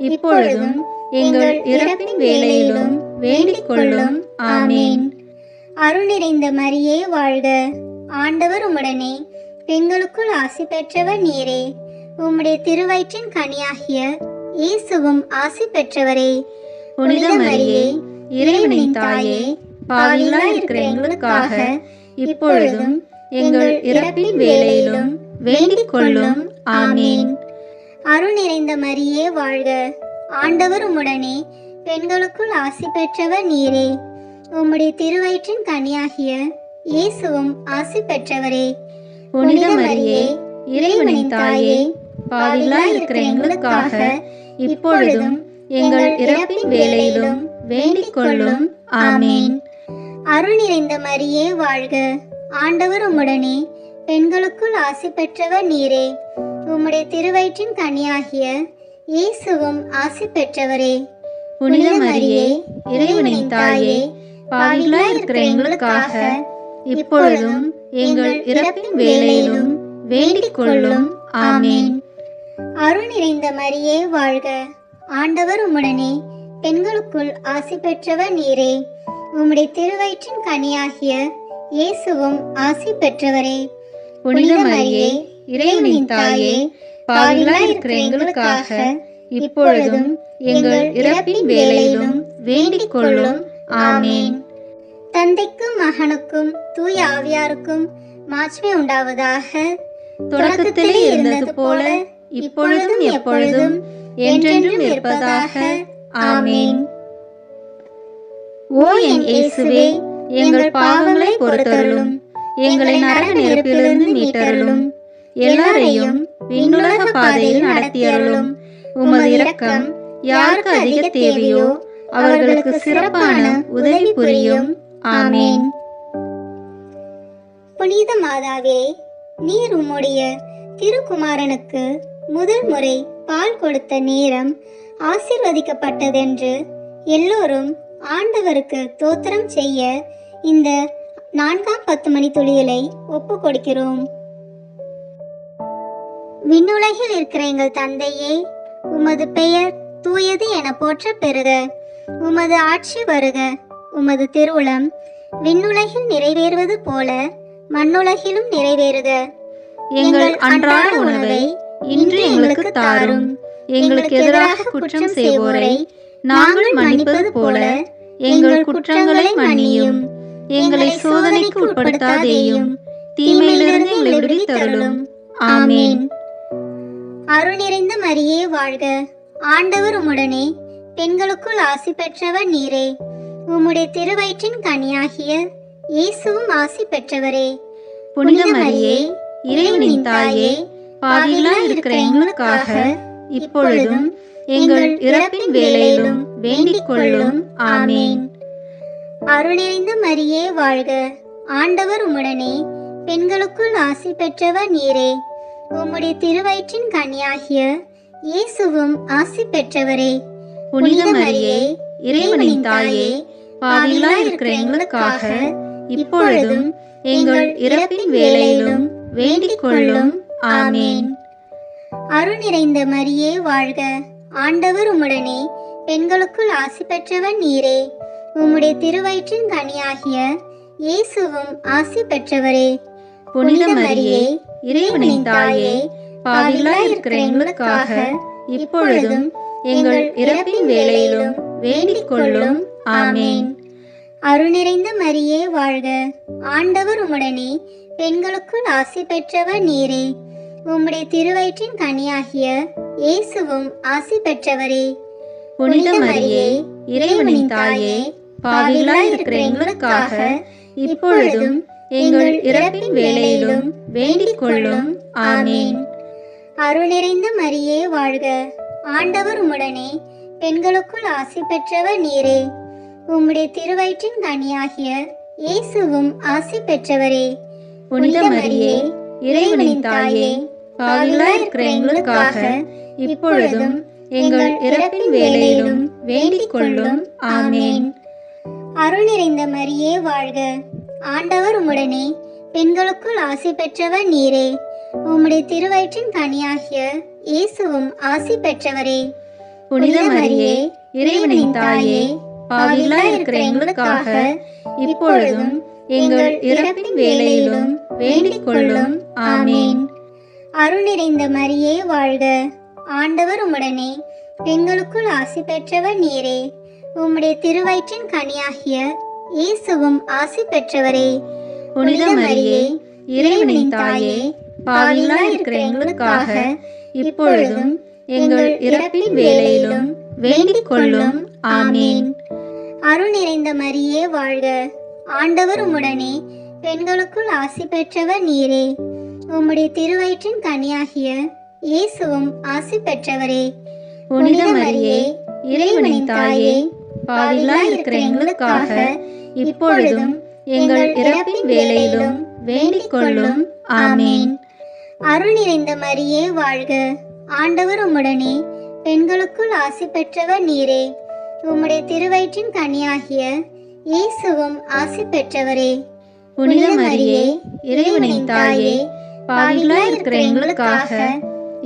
[SPEAKER 3] இப்பொழுதும் எங்கள் இறப்பின் வேளையிலும் வேண்டிக் கொள்ளும். ஆமேன்.
[SPEAKER 4] அருள் நிறைந்த மரியே வாழ்க, ஆண்டவர் உம்முடனே, பெண்களுக்குள் ஆசி பெற்றவர் நீரே. உம்முடைய திருவயிற்றின் கனியாகிய இயேசுவும் ஆசி பெற்றவரே.
[SPEAKER 3] புனித மரியே, இறைவனின் தாயே, பாவிகளாய் இருக்கிற எங்களுக்காக இப்பொழுதும் எங்கள் இறப்பின் வேளையிலும் வேண்டிக் கொள்ளும். ஆமேன்.
[SPEAKER 4] அருள் நிறைந்த மரியே வாழ்க, ஆண்டவர் உம்முடனே, பெண்களுக்குள் ஆசி பெற்றவர் நீரே. உம்முடைய திருவயிற்றின் கனியாகிய இயேசுவும் ஆசி பெற்றவரே.
[SPEAKER 3] புனித மரியே, இறைவனின் தாயே, பாவிகளாய் இருக்கிற எங்களுக்காக இப்பொழுதும் எங்கள் இறப்பின் வேளையிலும் வேண்டிக் கொள்ளும். ஆமேன்.
[SPEAKER 4] அருள் நிறைந்த மரியே வாழ்க, ஆண்டவர் உம்முடனே, பெண்களுக்குள் ஆசி பெற்றவர் நீரே. உம்முடைய திருவயிற்றின் கனியாகிய இயேசுவும் ஆசி பெற்றவரே.
[SPEAKER 3] புனித மரியே, இறைவனின் தாயே, பாவிகளாய் இருக்கிற எங்களுக்காக இப்பொழுதும் எங்கள் இறப்பின் வேளையிலும் வேண்டிக் கொள்ளும். ஆமேன்.
[SPEAKER 4] அருள் நிறைந்த மரியே வாழ்க, ஆண்டவர் உம்முடனே, பெண்களுக்குள் ஆசி பெற்றவர் நீரே. உம்முடைய திருவயிற்றின் கனியாகிய இயேசுவும் ஆசி பெற்றவரே.
[SPEAKER 3] புனித மரியே, இறைவனின் தாயே, பாவிகளாய் இருக்கிற எங்களுக்காக இப்பொழுதும் எங்கள் இறப்பின் வேளையிலும் வேண்டிக் கொள்ளும். ஆமேன்.
[SPEAKER 4] தந்தைக்கும் மகனுக்கும் தூய ஆவியாருக்கும் மாட்சிமை உண்டாவதாக.
[SPEAKER 3] தொடக்கத்திலே இருந்தது போல இப்பொழுதும் எப்பொழுதும் என்றென்றும் இருப்பதாக. ஆமேன். ஓ என் இயேசுவே, எங்கள் பாவங்களை பொறுத்தருளும், எங்களை நரக நெருப்பிலிருந்து மீட்டருளும், எல்லாரையும் விண்ணுலக பாதையில் நடத்தியருளும். உமது இரக்கம் யாருக்கு அதிக தேவையோ அவர்களுக்கு சிறப்பான உதவி புரியும். ஆமேன்.
[SPEAKER 4] புனித மாதாவே, நீர் உம்முடைய திருக்குமாரனுக்கு முதல் முறை பால் கொடுத்த நேரம் ஆசீர்வதிக்கப்பட்டதென்று எல்லோரும் ஆண்டவருக்கு தோத்திரம் செய்ய இந்த 4ஆம் 10 மணி துளிகளை ஒப்பு கொடுக்கிறோம். விண்ணுலகில் இருக்கிற எங்கள் தந்தையே, உமது பெயர் தூயது என போற்ற பெறுக. உமது ஆட்சி வருக. உமது திருவுளம் விண்ணுலகில் நிறைவேறுவது போல மண்ணுலகிலும் நிறைவேறுக.
[SPEAKER 3] எங்கள் அன்றாட உணவை இன்று எங்களுக்கு தாரும். எங்களுக்கு எதிராக குற்றம் செய்வோரை நாங்கள் மன்னிப்பது போல எங்கள் குற்றங்களை மன்னியும். எங்களை சோதனைக்கு உட்படுத்தாதேயும், தீமையிலிருந்து எங்களை விடுவித்தருளும். ஆமேன்.
[SPEAKER 4] அருள் நிறைந்த மரியே வாழ்க, ஆண்டவர் உம்முடனே, பெண்களுக்குள் ஆசி பெற்றவர் நீரே. உம்முடைய திருவயிற்றின் கனியாகிய இயேசுவும் ஆசி பெற்றவரே.
[SPEAKER 3] புனித மரியே, இறைவனின் தாயே, பாவிகளாய் இருக்கிற எங்களுக்காக இப்பொழுதும் எங்கள் இறப்பின் வேளையிலும் வேண்டிக் கொள்ளும். ஆமேன்.
[SPEAKER 4] அருள் நிறைந்த மரியே வாழ்க, ஆண்டவர் உம்முடனே, பெண்களுக்குள் ஆசி பெற்றவர் நீரே. உம்முடைய திருவயிற்றின் கனியாகிய இயேசுவும் ஆசி பெற்றவரே.
[SPEAKER 3] புனித மரியே, இறைவனின் தாயே, பாவிகளாய் இருக்கிற எங்களுக்காக இப்பொழுதும் எங்கள் இறப்பின் வேளையிலும் வேண்டிக் கொள்ளும். ஆமேன்.
[SPEAKER 4] அருள் நிறைந்த மரியே வாழ்க, ஆண்டவர் உம்முடனே, பெண்களுக்குள் ஆசி பெற்றவர் நீரே. உம்முடைய திருவயிற்றின் கனியாகிய இயேசுவும் ஆசி பெற்றவரே.
[SPEAKER 3] புனித மரியே, இறைவனின் தாயே, பாவிகளாய் இருக்கிற எங்களுக்காக இப்பொழுதும் எங்கள் இறப்பின் வேளையிலும் வேண்டிக் கொள்ளும். ஆமேன்.
[SPEAKER 4] அருள் நிறைந்த மரியே வாழ்க, ஆண்டவர் உம்முடனே, பெண்களுக்குள் ஆசி பெற்றவர் நீரே. உம்முடைய திருவயிற்றின் கனியாகிய இயேசுவும் ஆசி பெற்றவரே.
[SPEAKER 3] புனித மரியே, இறைவனின் தாயே, பாவிகளாய் இருக்கிற எங்களுக்காக இப்பொழுதும் எங்கள் இறப்பின் வேளையிலும் வேண்டிக் கொள்ளும். ஆமேன்.
[SPEAKER 4] அருள் நிறைந்த மரியே வாழ்க, ஆண்டவர் உம்முடனே, பெண்களுக்குள் ஆசி பெற்றவர் நீரே. உம்முடைய திருவயிற்றின் கனியாகிய இயேசுவும் ஆசி பெற்றவரே.
[SPEAKER 3] புனித மரியே, இறைவனின் தாயே, பாவிகளாய் இருக்கிற எங்களுக்காக இப்பொழுதும் எங்கள் இறப்பின் வேளையிலும் வேண்டிக் கொள்ளும். ஆமேன்.
[SPEAKER 4] அருள் நிறைந்த மரியே வாழ்க, ஆண்டவர் உம்முடனே, பெண்களுக்குள் ஆசி பெற்றவர் நீரே. உம்முடைய திருவயிற்றின் கனியாகிய இயேசுவும் ஆசி பெற்றவரே.
[SPEAKER 3] புனித மரியே, இறைவனின் தாயே, பாவிகளாய் இருக்கிற எங்களுக்காக இப்பொழுதும் எங்கள் இறப்பின் வேளையிலும் வேண்டிக் கொள்ளும். ஆமேன்.
[SPEAKER 4] அருள் நிறைந்த மரியே வாழ்க, ஆண்டவர் உம்முடனே, பெண்களுக்குள் ஆசி பெற்றவர் நீரே. உம்முடைய திருவயிற்றின் கனியாகிய இயேசுவும் ஆசி பெற்றவரே.
[SPEAKER 3] புனித மரியே, இறைவனின் தாயே, பாவிகளாய் இருக்கிற எங்களுக்காக இப்பொழுதும் எங்கள் இறப்பின் வேளையிலும் வேண்டிக் கொள்ளும். ஆமேன்.
[SPEAKER 4] அருள் நிறைந்த மரியே வாழ்க, ஆண்டவர் உம்முடனே, பெண்களுக்குள் ஆசி பெற்றவர் நீரே. உம்முடைய திருவயிற்றின் கனியாகிய இயேசுவும் ஆசி பெற்றவரே.
[SPEAKER 3] புனித மரியே, இறைவனின் தாயே, பாவிகளாய் இருக்கிற எங்களுக்காக இப்பொழுதும் எங்கள் இறப்பின் வேளையிலும் வேண்டிக் கொள்ளும். ஆமேன்.
[SPEAKER 4] அருள் நிறைந்த மரியே வாழ்க, ஆண்டவர் உம்முடனே, பெண்களுக்குள் ஆசி பெற்றவர் நீரே. உம்முடைய திருவயிற்றின் கனியாகிய இயேசுவும் ஆசி பெற்றவரே.
[SPEAKER 3] புனித மரியே, இறைவனின் தாயே, பாவிகளாய் இருக்கிற எங்களுக்காக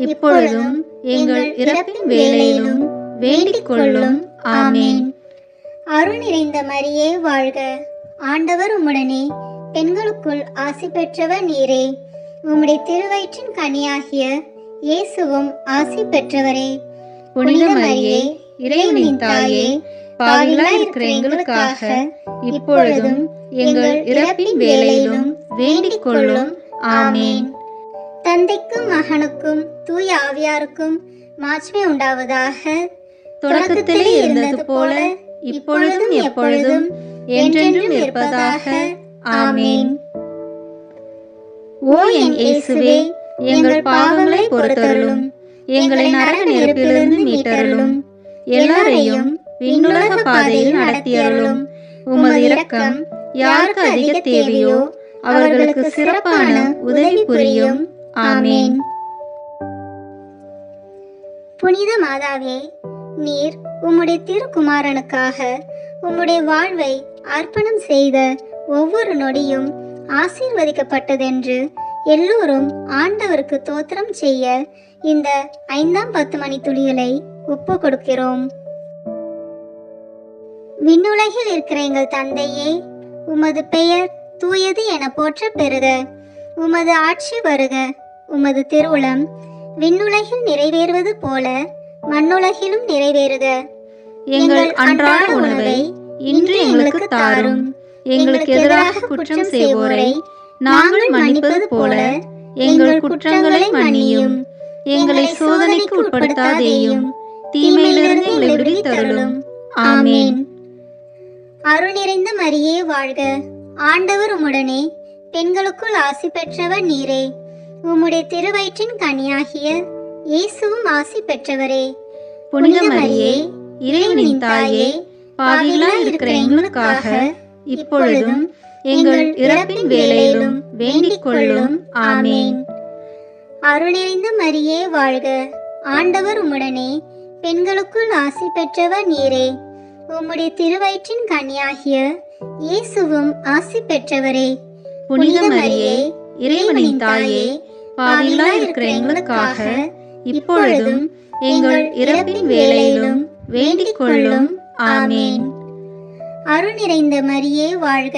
[SPEAKER 3] இப்பொழுதும் எங்கள் இறப்பின் வேளையிலும் வேண்டிக் கொள்ளும். ஆமேன்.
[SPEAKER 4] அருள் நிறைந்த மரியே வாழ்க, ஆண்டவர் உம்முடனே, பெண்களுக்குள் ஆசி பெற்றவர் நீரே. உம்முடைய திருவயிற்றின் கனியாகிய இயேசுவும் ஆசி பெற்றவரே.
[SPEAKER 3] புனித மரியே, இறைவனின் தாயே, பாவிகளாய் இருக்கிற எங்களுக்காக இப்பொழுதும் எங்கள் இறப்பின் வேளையிலும் வேண்டிக் கொள்ளும். ஆமேன்.
[SPEAKER 4] தந்தைக்கும் மகனுக்கும் தூய ஆவியாருக்கும் மாட்சிமை உண்டாவதாக.
[SPEAKER 3] தொடக்கத்திலே இருந்தது போல இப்பொழுதும் எப்பொழுதும் என்றென்றும் இருப்பதாக. ஆமேன். ஓ என் இயேசுவே, எங்கள் பாவங்களை பொறுத்தருளும், எங்களை நரக நெருப்பிலிருந்து மீட்டருளும், எல்லாரையும் விண்ணுலக பாதையில் நடத்தியருளும். உமது இரக்கம் யாருக்கு அதிக தேவையோ அவர்களுக்கு சிறப்பான உதவி புரியும். ஆமேன்.
[SPEAKER 4] புனித மாதாவே, நீர் உம்முடைய திருக்குமாரனுக்காக உம்முடைய வாழ்வை அர்ப்பணம் செய்த ஒவ்வொரு நொடியும் ஆசீர்வதிக்கப்பட்டதென்று எல்லோரும் ஆண்டவருக்கு தோத்திரம் செய்ய இந்த 5ஆம் 10 மணி துளிகளை ஒப்பு கொடுக்கிறோம். விண்ணுலகில் இருக்கிற எங்கள் தந்தையே, உமது பெயர் தூயது என போற்ற பெறுக. உமது ஆட்சி வருக. உமது திருவுளம் விண்ணுலகில் நிறைவேறுவது போல மண்ணுலகிலும் நிறைவேறுக.
[SPEAKER 3] எங்கள் அன்றாட உணவை இன்று எங்களுக்கு தாரும். எங்களுக்கு எதிராக குற்றம் செய்வோரை நாங்கள் மன்னிப்பது போல எங்கள் குற்றங்களை மன்னியும். எங்களை சோதனைக்கு உட்படுத்தாதேயும், தீமையிலிருந்து எங்களை விடுவித்தருளும். ஆமேன்.
[SPEAKER 4] அருள் நிறைந்த மரியே வாழ்க, ஆண்டவர் உம்முடனே, பெண்களுக்குள் ஆசி பெற்றவர் நீரே. உம்முடைய திருவயிற்றின் கனியாகிய இயேசுவும் ஆசி பெற்றவரே.
[SPEAKER 3] புனித மரியே, இறைவனின் தாயே, பாவிகளாய் இருக்கிற எங்களுக்காக இப்பொழுதும் எங்கள் இறப்பின் வேளையிலும் வேண்டிக் கொள்ளும். ஆமேன்.
[SPEAKER 4] அருள் நிறைந்த மரியே வாழ்க, ஆண்டவர் உம்முடனே, பெண்களுக்குள் ஆசி பெற்றவர் நீரே. உம்முடைய திருவயிற்றின் கனியாகிய இயேசுவும் ஆசி பெற்றவரே.
[SPEAKER 3] புனித மரியே, இறைவனின் தாயே, பாவிகளாய் இருக்கிற எங்களுக்காக இப்பொழுதும் எங்கள் இறப்பின் வேளையிலும் வேண்டிக் கொள்ளும். ஆமேன்.
[SPEAKER 4] அருள் நிறைந்த மரியே வாழ்க,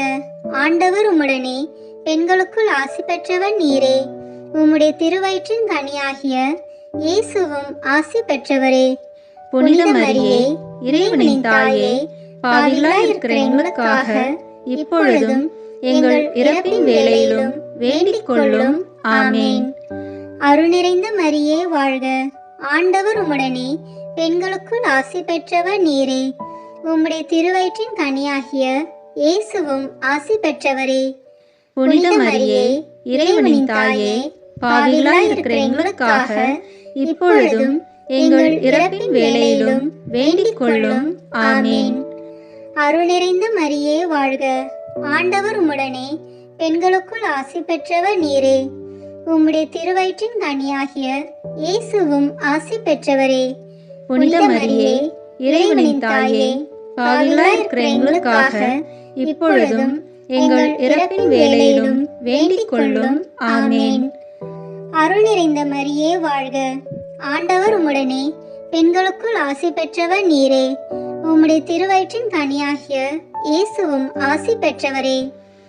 [SPEAKER 4] ஆண்டவர் உம்முடனே, பெண்களுக்குள் ஆசி பெற்றவர் நீரே. உம்முடைய திருவயிற்றின் கனியாகிய இயேசுவும் ஆசி பெற்றவரே.
[SPEAKER 3] புனித மரியே, இறைவனின் தாயே, பாவிகளாய் இருக்கிற எங்களுக்காக இப்பொழுதும் எங்கள் இறப்பின் வேளையிலும் வேண்டிக் கொள்ளும். ஆமேன்.
[SPEAKER 4] அருள் நிறைந்த மரியே வாழ்க, ஆண்டவர் உம்முடனே, பெண்களுக்குள் ஆசி பெற்றவர் நீரே. உம்முடைய திருவயிற்றின் கனியாகிய இயேசுவும் ஆசி பெற்றவரே.
[SPEAKER 3] புனித மரியே, இறைவனின் தாயே, பாவிகளாய் இருக்கிற எங்களுக்காக இப்பொழுதும் எங்கள் இறப்பின் வேளையிலும் வேண்டிக் கொள்ளும். ஆமேன்.
[SPEAKER 4] அருள் நிறைந்த மரியே வாழ்க, ஆண்டவர் உம்முடனே, பெண்களுக்குள் ஆசி பெற்றவர் நீரே. உம்முடைய திருவயிற்றின் கனியாகிய இயேசுவும் ஆசி பெற்றவரே.
[SPEAKER 3] புனித மரியே, இறைவனின் தாயே, பாவிகளாய் இருக்கிற எங்களுக்காக இப்பொழுதும் எங்கள் இறப்பின் வேளையிலும் வேண்டிக் கொள்ளும். ஆமேன்.
[SPEAKER 4] அருள் நிறைந்த மரியே வாழ்க, ஆண்டவர் உம்முடனே, பெண்களுக்குள் ஆசி பெற்றவர் நீரே. உம்முடைய திருவயிற்றின் கனியாகிய இயேசுவும் ஆசி பெற்றவரே.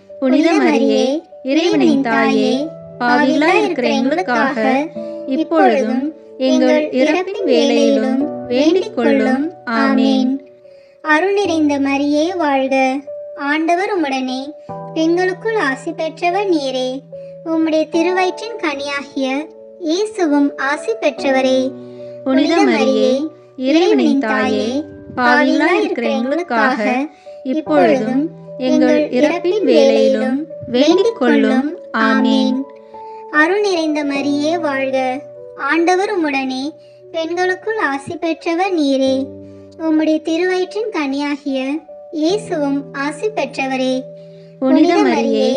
[SPEAKER 3] புனித மரியே, இறைவனின் தாயே, பாவிகளாய் இருக்கிற எங்களுக்காக இப்பொழுதும் எங்கள் இறப்பின் வேளையிலும் வேண்டிக் கொள்ளும். ஆமேன்.
[SPEAKER 4] அருள் நிறைந்த மரியே வாழ்க, ஆண்டவர் உம்முடனே, பெண்களுக்குள் ஆசி பெற்றவர் நீரே. உம்முடைய திருவயிற்றின் கனியாகிய இயேசுவும் ஆசி பெற்றவரே.
[SPEAKER 3] புனித மரியே, இறைவனின் தாயே, பாவிகளாய் இருக்கிற எங்களுக்காக இப்பொழுதும் எங்கள் இறப்பின் வேளையிலும் வேண்டிக் கொள்ளும். ஆமேன்.
[SPEAKER 4] அருள் நிறைந்த மரியே வாழ்க, ஆண்டவர் உம்முடனே, பெண்களுக்குள் ஆசி பெற்றவர் நீரே. உம்முடைய திருவயிற்றின் கனியாகிய இயேசுவும் ஆசி பெற்றவரே.
[SPEAKER 3] புனித மரியே,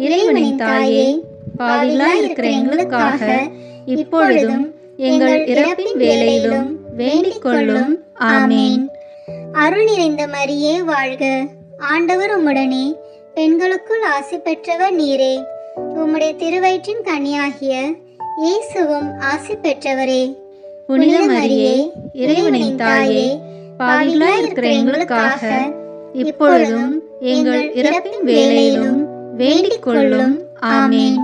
[SPEAKER 3] இறைவனின் தாயே, பாவிகளாய் இருக்கிற எங்களுக்காக இப்பொழுதும் எங்கள் இறப்பின் வேளையிலும் வேண்டிக் கொள்ளும். ஆமேன்.
[SPEAKER 4] அருள் நிறைந்த மரியே வாழ்க, ஆண்டவர் உம்முடனே, பெண்களுக்குள் ஆசி பெற்றவர் நீரே. உம்முடைய திருவயிற்றின் கனியாகிய இயேசுவும் ஆசி பெற்றவரே.
[SPEAKER 3] புனித மரியே, இறைவனின் தாயே, பாவிகளாய் இருக்கிற எங்களுக்காக இப்பொழுதும் எங்கள் இறப்பின் வேளையிலும் வேண்டிக் கொள்ளும். ஆமேன்.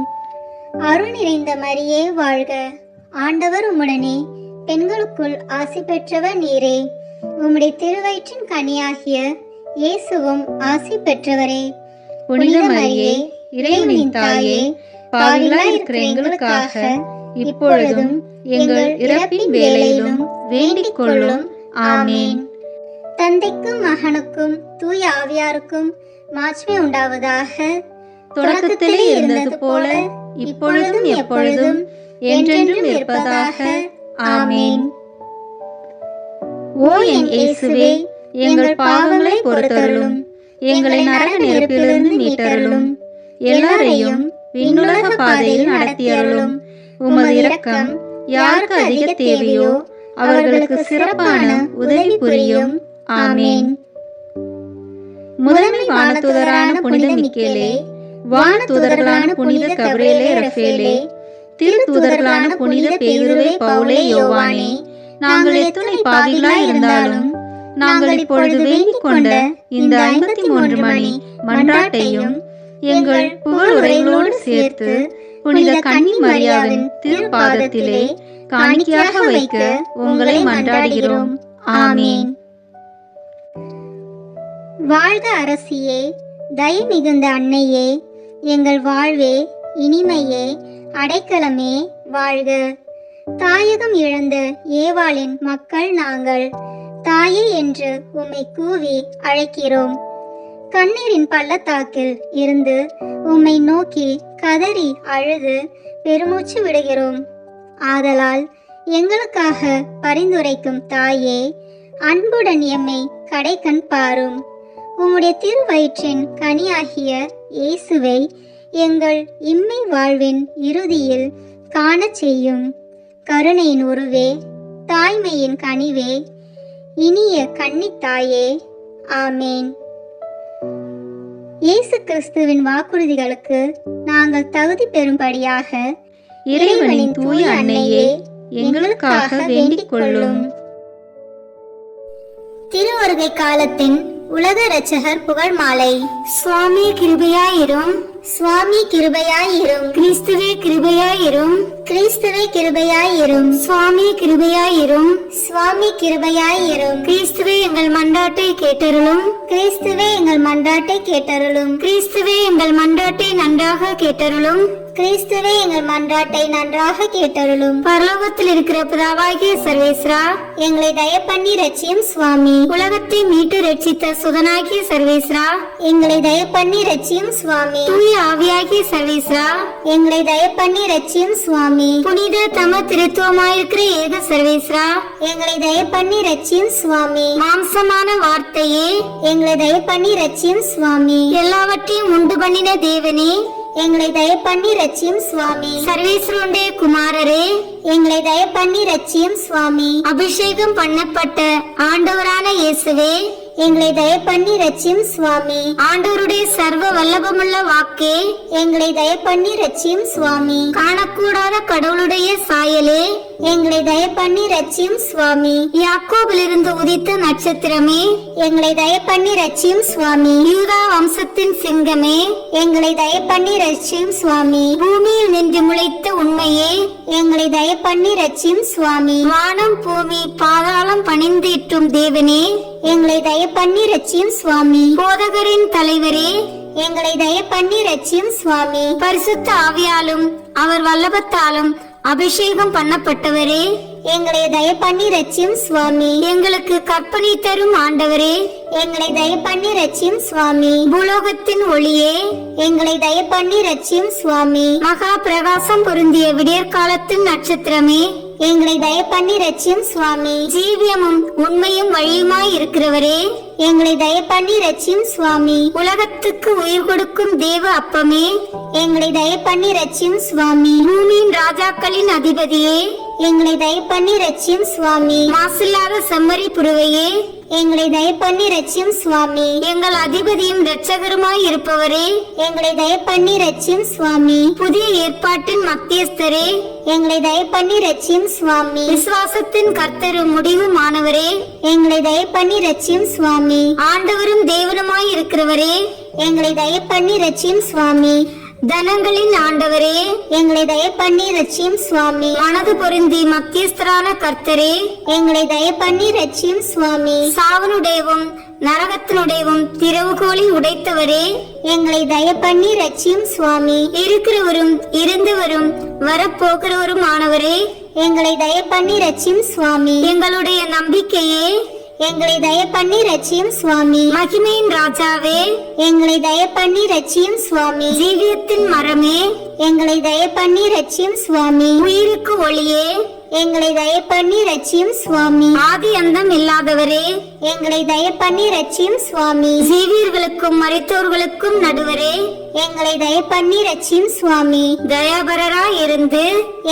[SPEAKER 4] அருள் நிறைந்த மரியே வாழ்க, ஆண்டவர் உம்முடனே, பெண்களுக்குள் ஆசி பெற்றவர் நீரே. உம்முடைய திருவயிற்றின் கனியாகிய இயேசுவும் ஆசி பெற்றவரே.
[SPEAKER 3] புனித மரியே, இறைவனின் தாயே, பாவிகளாய் இருக்கிற எங்களுக்காக இப்பொழுதும் எங்கள் இறப்பின் வேளையிலும் வேண்டிக் கொள்ளும். ஆமேன்.
[SPEAKER 4] தந்தைக்கும் மகனுக்கும் தூய ஆவியாருக்கும் மாட்சிமை உண்டாவதாக.
[SPEAKER 3] தொடக்கத்திலே இருந்தது போல இப்பொழுதும் எப்பொழுதும் என்றென்றும் இருப்பதாக. ஆமேன். ஓ என் இயேசுவே, எங்கள் பாவங்களை பொறுத்தருளும், எங்களை நரக நெருப்பிலிருந்து மீட்டருளும், எல்லாரையும் விண்ணுலக பாதையில் நடத்தியருளும். உமது இரக்கம் யாருக்கு அதிக தேவையோ அவர்களுக்கு சிறப்பான உதவி புரியும். ஆமேன். முதன்மை வானதூதரான புனித மிக்கேலே, வானதூதர்களான புனித கபிரியேலே ரஃபேலே, திருத்தூதர்களான புனித பேதுருவே, பவுலே, யோவானே, நாங்கள் எத்துணை பாவிகளாய் இருந்தாலும் நாங்கள் இப்பொழுது வேண்டிக் கொண்ட இந்த 53 மணி மன்றாட்டையும் எங்கள் புகழுரைகளோடு சேர்த்து புனித கன்னி மரியாவின் திருப்பாதத்திலே காணிக்கையாக வைக்க உங்களை மன்றாடுகிறோம். ஆமேன்.
[SPEAKER 4] வாழ்க அரசியே, தயை மிகுந்த அன்னையே, எங்கள் வாழ்வே, இனிமையே, அடைக்கலமே, வாழ்க. தாயகம் இழந்த ஏவாளின் மக்கள் நாங்கள், தாயே என்று உம்மை கூவி அழைக்கிறோம். கண்ணீரின் பள்ளத்தாக்கில் இருந்து உம்மை நோக்கி கதறி அழுது பெருமூச்சு விடுகிறோம். ஆதலால் எங்களுக்காக பரிந்துரைக்கும் தாயே, அன்புடன் எம்மை கடைக்கண் பாரும். உம்முடைய திருவயிற்றின் கனியாகிய இயேசுவை எங்கள் இம்மை வாழ்வின் இறுதியில் காணச் செய்யும். கருணையின் உருவே, தாய்மையின் கனிவே, இனிய கன்னித்தாயே. ஆமேன். இயேசு கிறிஸ்துவின் வாக்குறுதிகளுக்கு நாங்கள் தகுதி பெறும்படியாக
[SPEAKER 3] இறைவனின் தூய அன்னையே, எங்களுக்காக வேண்டிக் கொள்ளும்.
[SPEAKER 4] திருவருகை காலத்தின் உலக இரட்சகர் புகழ் மாலை. சுவாமி கிருபையாயிரும், சுவாமி கிருபையாயிரும், கிறிஸ்துவே கிருபையாயிரும், கிறிஸ்துவே கிருபையாயிரும், சுவாமி கிருபையாயிரும், சுவாமி கிருபையாயிரும், கிறிஸ்துவே எங்கள் மன்றாட்டை கேட்டருளும், கிறிஸ்துவே எங்கள் மன்றாட்டை கேட்டருளும், கிறிஸ்துவே எங்கள் மன்றாட்டை நன்றாக கேட்டருளும், கிறிஸ்துவே எங்கள் மன்றாட்டை நன்றாக கேட்டருளும். பரலோகத்தில் இருக்கிற பிதாவாகிய சர்வேஸ்வரா, எங்களை தயவு பண்ணி ரட்சியும் சுவாமி. உலகத்தை மீட்டு ரட்சித்த சுதனாகிய சர்வேஸ்வரா, எங்களை தயவு பண்ணி ரட்சியும் சுவாமி. தூய ஆவியாகிய சர்வேஸ்வரா, எங்களை தயவு பண்ணி ரட்சியும் சுவாமி. புனித தம திருத்துவமாயிருக்கிற ஏக சர்வேஸ்வரா, எங்களை தயவு பண்ணி ரட்சியும் சுவாமி. மாம்சமான வார்த்தையே, எங்களை தயவு பண்ணி ரட்சியும் சுவாமி. எல்லாவற்றையும் உண்டு பண்ணின தேவனே, எங்களை தயவு பண்ணி ரட்சியும் சுவாமி. சர்வேஸ்வருடைய குமாரரே, எங்களை தயவு பண்ணி ரட்சியும் சுவாமி. அபிஷேகம் பண்ணப்பட்ட ஆண்டவரான இயேசுவே, எங்களை தயவு பண்ணி ரட்சியும் சுவாமி. ஆண்டவருடைய சர்வ வல்லபமுள்ள வாக்கே, எங்களை தயவு பண்ணி ரட்சியும் சுவாமி. காணக்கூடாத கடவுளுடைய சாயலே, எங்களை தயவு பண்ணி ரட்சியும் சுவாமி. யாக்கோபிலிருந்து உதித்த நட்சத்திரமே, எங்களை தயவு பண்ணி ரட்சியும் சுவாமி. யூதா வம்சத்தின் சிங்கமே, எங்களை தயவு பண்ணி ரட்சியும் சுவாமி. பூமியில் நின்று முளைத்த உண்மையே, எங்களை தயவு பண்ணி ரட்சியும் சுவாமி. வானம் பூமி பாதாளம் பணிந்திட்டும் தேவனே, எங்களை தயவு பண்ணி ரட்சியும் சுவாமி. போதகரின் தலைவரே, எங்களை தயவு பண்ணி ரட்சியும் சுவாமி. பரிசுத்த ஆவியாலும் அவர் வல்லபத்தாலும் அபிஷேகம் பண்ணப்பட்டவரே, எங்களை தயவு பண்ணி ரட்சியும் சுவாமி. எங்களுக்கு கற்பனை தரும் ஆண்டவரே, எங்களை தயவு பண்ணி ரட்சியும் சுவாமி. பூலோகத்தின் ஒளியே, எங்களை தயவு பண்ணி ரட்சியும் சுவாமி. மகா பிரகாசம் பொருந்திய விடியற்காலத்தின் நட்சத்திரமே, எங்களை தயவு பண்ணி ரட்சியும் சுவாமி. ஜீவியமும் உண்மையும் வழியுமாய் இருக்கிறவரே, எங்களை தயவு பண்ணி ரட்சியும் சுவாமி. உலகத்துக்கு உயிர் கொடுக்கும் தேவ அப்பமே, எங்களை தயவு பண்ணி ரட்சியும் சுவாமி. பூமியின் ராஜாக்களின் அதிபதியே, எங்களை தயவு பண்ணி ரட்சியும் சுவாமி. மாசில்லாத செம்மறி புருவையே, எங்களை தயவு பண்ணி ரட்சியும் சுவாமி. எங்கள் அதிபதியும் இரட்சகருமாய் இருப்பவரே, எங்களை தயவு பண்ணி ரட்சியும் சுவாமி. புதிய ஏற்பாட்டின் மத்தியஸ்தரே, எங்களை தயவு பண்ணி ரட்சியும் சுவாமி. விசுவாசத்தின் கர்த்தரும் முடிவுமானவரே, எங்களை தயவு பண்ணி ரட்சியும் சுவாமி. ஆண்டவரும் தேவனுமாய் இருக்கிறவரே, எங்களை தயவு பண்ணி ரட்சியும் சுவாமி. தனங்களின் ஆண்டவரே, எங்களை தயவு பண்ணி ரட்சியும் சுவாமி. மனது பொருந்தி மத்தியஸ்தரான கர்த்தரே, எங்களை தயவு பண்ணி ரட்சியும் சுவாமி. சாவனுடையவும் நரகத்தினுடையவும் திறவுகோலை உடைத்தவரே, எங்களை தயவு பண்ணி ரட்சியும் சுவாமி. இருக்கிறவரும் இருந்தவரும் வரப்போகிறவரும் ஆனவரே, எங்களை தயவு பண்ணி ரட்சியும் சுவாமி. எங்களுடைய நம்பிக்கையே, எங்களை தயவு பண்ணி ரட்சியும் சுவாமி. மகிமையின் ராஜாவே, எங்களை தயவு பண்ணி ரட்சியும் சுவாமி. ஜீவியத்தின் மரமே, எங்களை தயவு பண்ணி ரட்சியும் சுவாமி. உயிருக்கு ஒளியே, எங்களை தயவு பண்ணி ரட்சியும் சுவாமி. ஆதி அந்தம் இல்லாதவரே, எங்களை தயவு பண்ணி ரட்சியும் சுவாமி. ஜீவியர்களுக்கும் மரித்தோர்களுக்கும் நடுவரே, எங்களை தயவு பண்ணி ரட்சியும் சுவாமி. தயாபரராய் இருந்து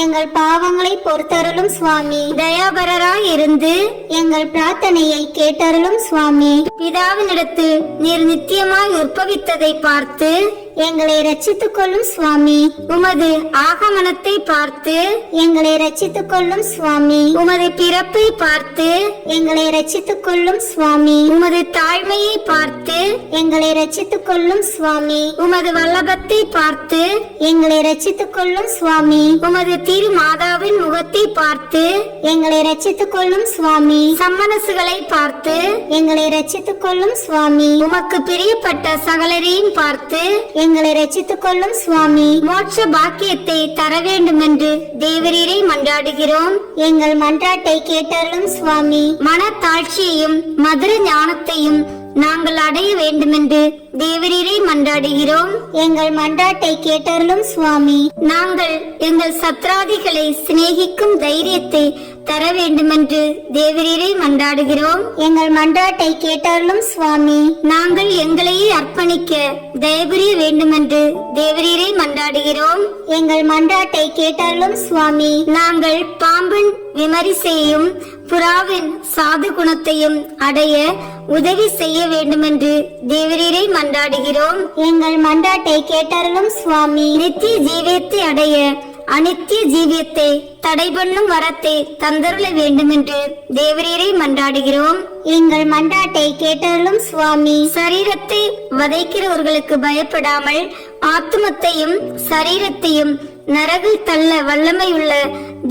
[SPEAKER 4] எங்கள் பாவங்களை பொறுத்தருளும் சுவாமி. தயாபரராய் இருந்து எங்கள் பிரார்த்தனையை கேட்டருளும் சுவாமி. பிதாவினிடத்து நீர் நித்தியமாய் உற்பவித்ததை பார்த்து எங்களை ரட்சித்துக் கொள்ளும் சுவாமி. உமது ஆகமனத்தை பார்த்து எங்களை ரட்சித்துக் கொள்ளும் சுவாமி. உமது பிறப்பை பார்த்து எங்களை ரட்சித்துக் கொள்ளும் சுவாமி. உமது தாழ்மையை பார்த்து எங்களை ரட்சித்துக் கொள்ளும் சுவாமி. உமது வல்லபத்தை பார்த்து எங்களை ரட்சித்துக் கொள்ளும் சுவாமி. உமது திரு மாதாவின் முகத்தை பார்த்து எங்களை ரட்சித்துக் கொள்ளும் சுவாமி. சம்மனசுகளை பார்த்து எங்களை ரட்சித்துக் கொள்ளும் சுவாமி. உமக்கு பிரியப்பட்ட சகலரையும் பார்த்து எங்களை ரட்சித்துக் கொள்ளும் சுவாமி. மோட்ச பாக்கியத்தை தர வேண்டும் என்று தேவரீரை மன்றாடுகிறோம். எங்கள் மன்றாட்டை கேட்டருளும் சுவாமி. மனத்தாட்சியையும் மதுர ஞானத்தையும்
[SPEAKER 5] நாங்கள் அடைய வேண்டுமென்று தேவரீரை மன்றாடுகிறோம்.
[SPEAKER 4] எங்கள் மன்றாட்டை கேட்டருளும் சுவாமி.
[SPEAKER 5] நாங்கள் எங்கள் சத்ராதிகளை சிநேகிக்கும் தைரியத்தை தர வேண்டுமென்று தேவரீரை மன்றாடுகிறோம்.
[SPEAKER 4] எங்கள் மன்றாட்டை கேட்டருளும் சுவாமி.
[SPEAKER 5] நாங்கள் எங்களையே அர்ப்பணிக்க தயபுரிய வேண்டுமென்று தேவரீரை மன்றாடுகிறோம்.
[SPEAKER 4] எங்கள் மன்றாட்டை கேட்டருளும் சுவாமி.
[SPEAKER 5] நாங்கள் பாம்பின் விமரிசையும் புறாவின் சாது குணத்தையும் அடைய உதவி செய்ய வேண்டுமென்று தேவரீரை மன்றாடுகிறோம்.
[SPEAKER 4] எங்கள் மன்றாட்டை கேட்டருளும் சுவாமி.
[SPEAKER 5] நித்திய ஜீவியத்தை அடைய அனித்திய ஜீவியத்தை தடை பண்ணும் வரத்தை தந்தருள வேண்டுமென்று தேவரீரை மன்றாடுகிறோம்.
[SPEAKER 4] எங்கள் மன்றாட்டை கேட்டருளும் சுவாமி.
[SPEAKER 5] சரீரத்தை வதைக்கிறவர்களுக்கு பயப்படாமல் ஆத்துமத்தையும் சரீரத்தையும் நரகில் தள்ள வல்லமையுள்ள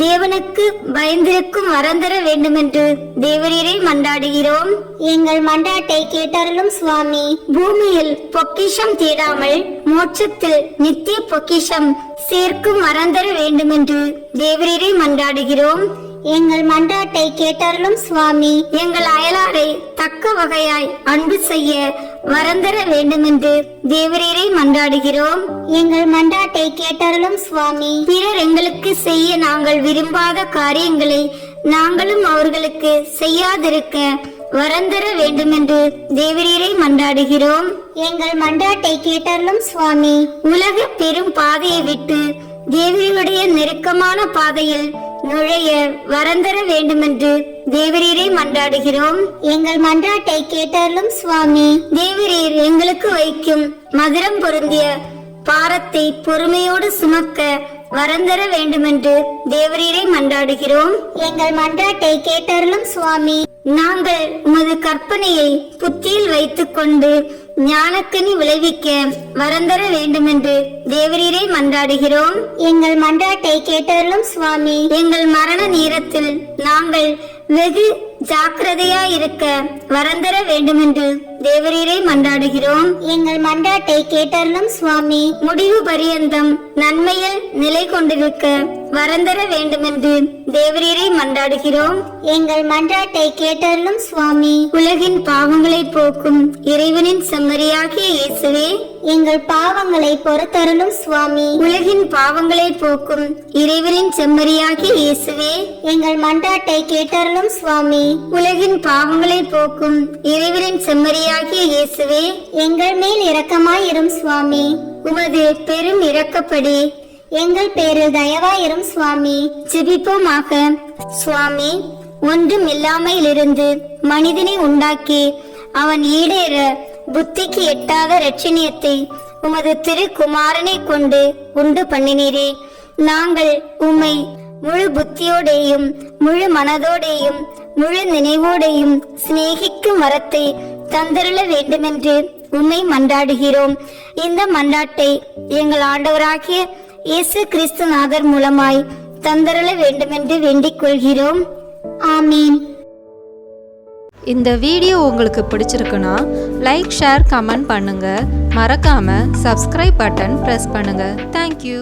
[SPEAKER 5] தேவனுக்கு பயந்திருக்கும் வரந்தர வேண்டுமென்று தேவரீரை மன்றாடுகிறோம்.
[SPEAKER 4] எங்கள் மன்றாட்டை கேட்டருளும் சுவாமி.
[SPEAKER 5] பூமியில் பொக்கிஷம் தேடாமல் மோட்சத்தில் நித்திய பொக்கிஷம் சேர்க்கும் வரந்தர வேண்டுமென்று தேவரீரை மன்றாடுகிறோம்.
[SPEAKER 4] எங்கள் மன்றாட்டை கேட்டருளும் சுவாமி.
[SPEAKER 5] எங்கள் அயலாரை தக்க வகையாய் அன்பு செய்ய வரந்தர வேண்டுமென்று தேவரீரை மன்றாடுகிறோம்.
[SPEAKER 4] எங்கள் மன்றாட்டை கேட்டருளும் சுவாமி.
[SPEAKER 5] பிறர் எங்களுக்கு செய்ய நாங்கள் விரும்பாத காரியங்களை நாங்களும் அவர்களுக்கு செய்யாதிருக்க வரந்தர வேண்டுமென்று தேவரீரை மன்றாடுகிறோம்.
[SPEAKER 4] எங்கள் மன்றாட்டை கேட்டருளும் சுவாமி.
[SPEAKER 5] உலக பெரும் பாதையை விட்டு தேவரீருடைய நெருக்கமான பாதையில் நுழைய வரந்தர வேண்டுமென்று தேவரீரை மன்றாடுகிறோம்.
[SPEAKER 4] எங்கள் மன்றாட்டை கேட்டருளும் சுவாமி.
[SPEAKER 5] தேவரீர் எங்களுக்கு வைக்கும் மதுரம் பொருந்திய பாரத்தை பொறுமையோடு சுமக்க வரந்தர வேண்டுமென்று தேவரீரை மன்றாடுகிறோம்.
[SPEAKER 4] எங்கள் மன்றாட்டை கேட்டருளும் சுவாமி.
[SPEAKER 5] நாங்கள் உமது கற்பனையை புத்தியில் வைத்துக் கொண்டு ஞானக்கனி விளைவிக்க வரந்தர வேண்டுமென்று தேவரீரை மன்றாடுகிறோம்.
[SPEAKER 4] எங்கள் மன்றாட்டை கேட்டருளும் சுவாமி.
[SPEAKER 5] எங்கள் மரண நேரத்தில் நாங்கள் வெகு ஜாக்கிரதையாயிருக்க வரந்தர வேண்டுமென்று தேவரீரை மன்றாடுகிறோம்.
[SPEAKER 4] எங்கள் மன்றாட்டை கேட்டருளும் சுவாமி.
[SPEAKER 5] முடிவு பரியந்தம் நன்மையில் நிலை கொண்டிருக்க வரந்தர வேண்டுமென்று தேவரீரை மன்றாடுகிறோம்.
[SPEAKER 4] எங்கள் மன்றாட்டை கேட்டருளும் சுவாமி.
[SPEAKER 5] உலகின் பாவங்களை போக்கும் இறைவனின் செம்மறியாகிய இயேசுவே,
[SPEAKER 4] எங்கள் பாவங்களை பொறுத்தருளும் சுவாமி.
[SPEAKER 5] உலகின் பாவங்களை போக்கும் இறைவனின் செம்மறியாகிய இயேசுவே,
[SPEAKER 4] எங்கள் மன்றாட்டை கேட்டருளும் சுவாமி.
[SPEAKER 5] உலகின் பாவங்களை போக்கும் இறைவனின் செம்மறியாகிய இயேசுவே,
[SPEAKER 4] எங்கள் மேல் இரக்கமாயிரும் சுவாமி.
[SPEAKER 5] உமது பெரும் இரக்கப்படி
[SPEAKER 4] எங்கள் பேரில் தயவாயிரும் சுவாமி.
[SPEAKER 5] ஜெபிப்போமாக. சுவாமி, ஒன்றும் இல்லாமையிலிருந்து மனிதனை உண்டாக்கி அவன் ஈடேற புத்திக்கு எட்டாத இரட்சணியத்தை உமது திருக்குமாரனை கொண்டு உண்டு பண்ணினீரே. நாங்கள் உம்மை முழு புத்தியோடேயும் முழு மனதோடேயும் முழு நினைவோடையும் சிநேகிக்கும் வரத்தை தந்தருள வேண்டுமென்று உம்மை மன்றாடுகிறோம். இந்த மன்றாட்டை எங்கள் ஆண்டவராகிய இயேசு கிறிஸ்துநாதர் மூலமாய் தந்தருள வேண்டுமென்று வேண்டிக் கொள்கிறோம். ஆமீன்.
[SPEAKER 6] இந்த வீடியோ உங்களுக்கு பிடிச்சிருக்குன்னா லைக், ஷேர், கமெண்ட் பண்ணுங்கள். மறக்காமல் சப்ஸ்கிரைப் பட்டன் ப்ரெஸ் பண்ணுங்கள். தேங்க்யூ.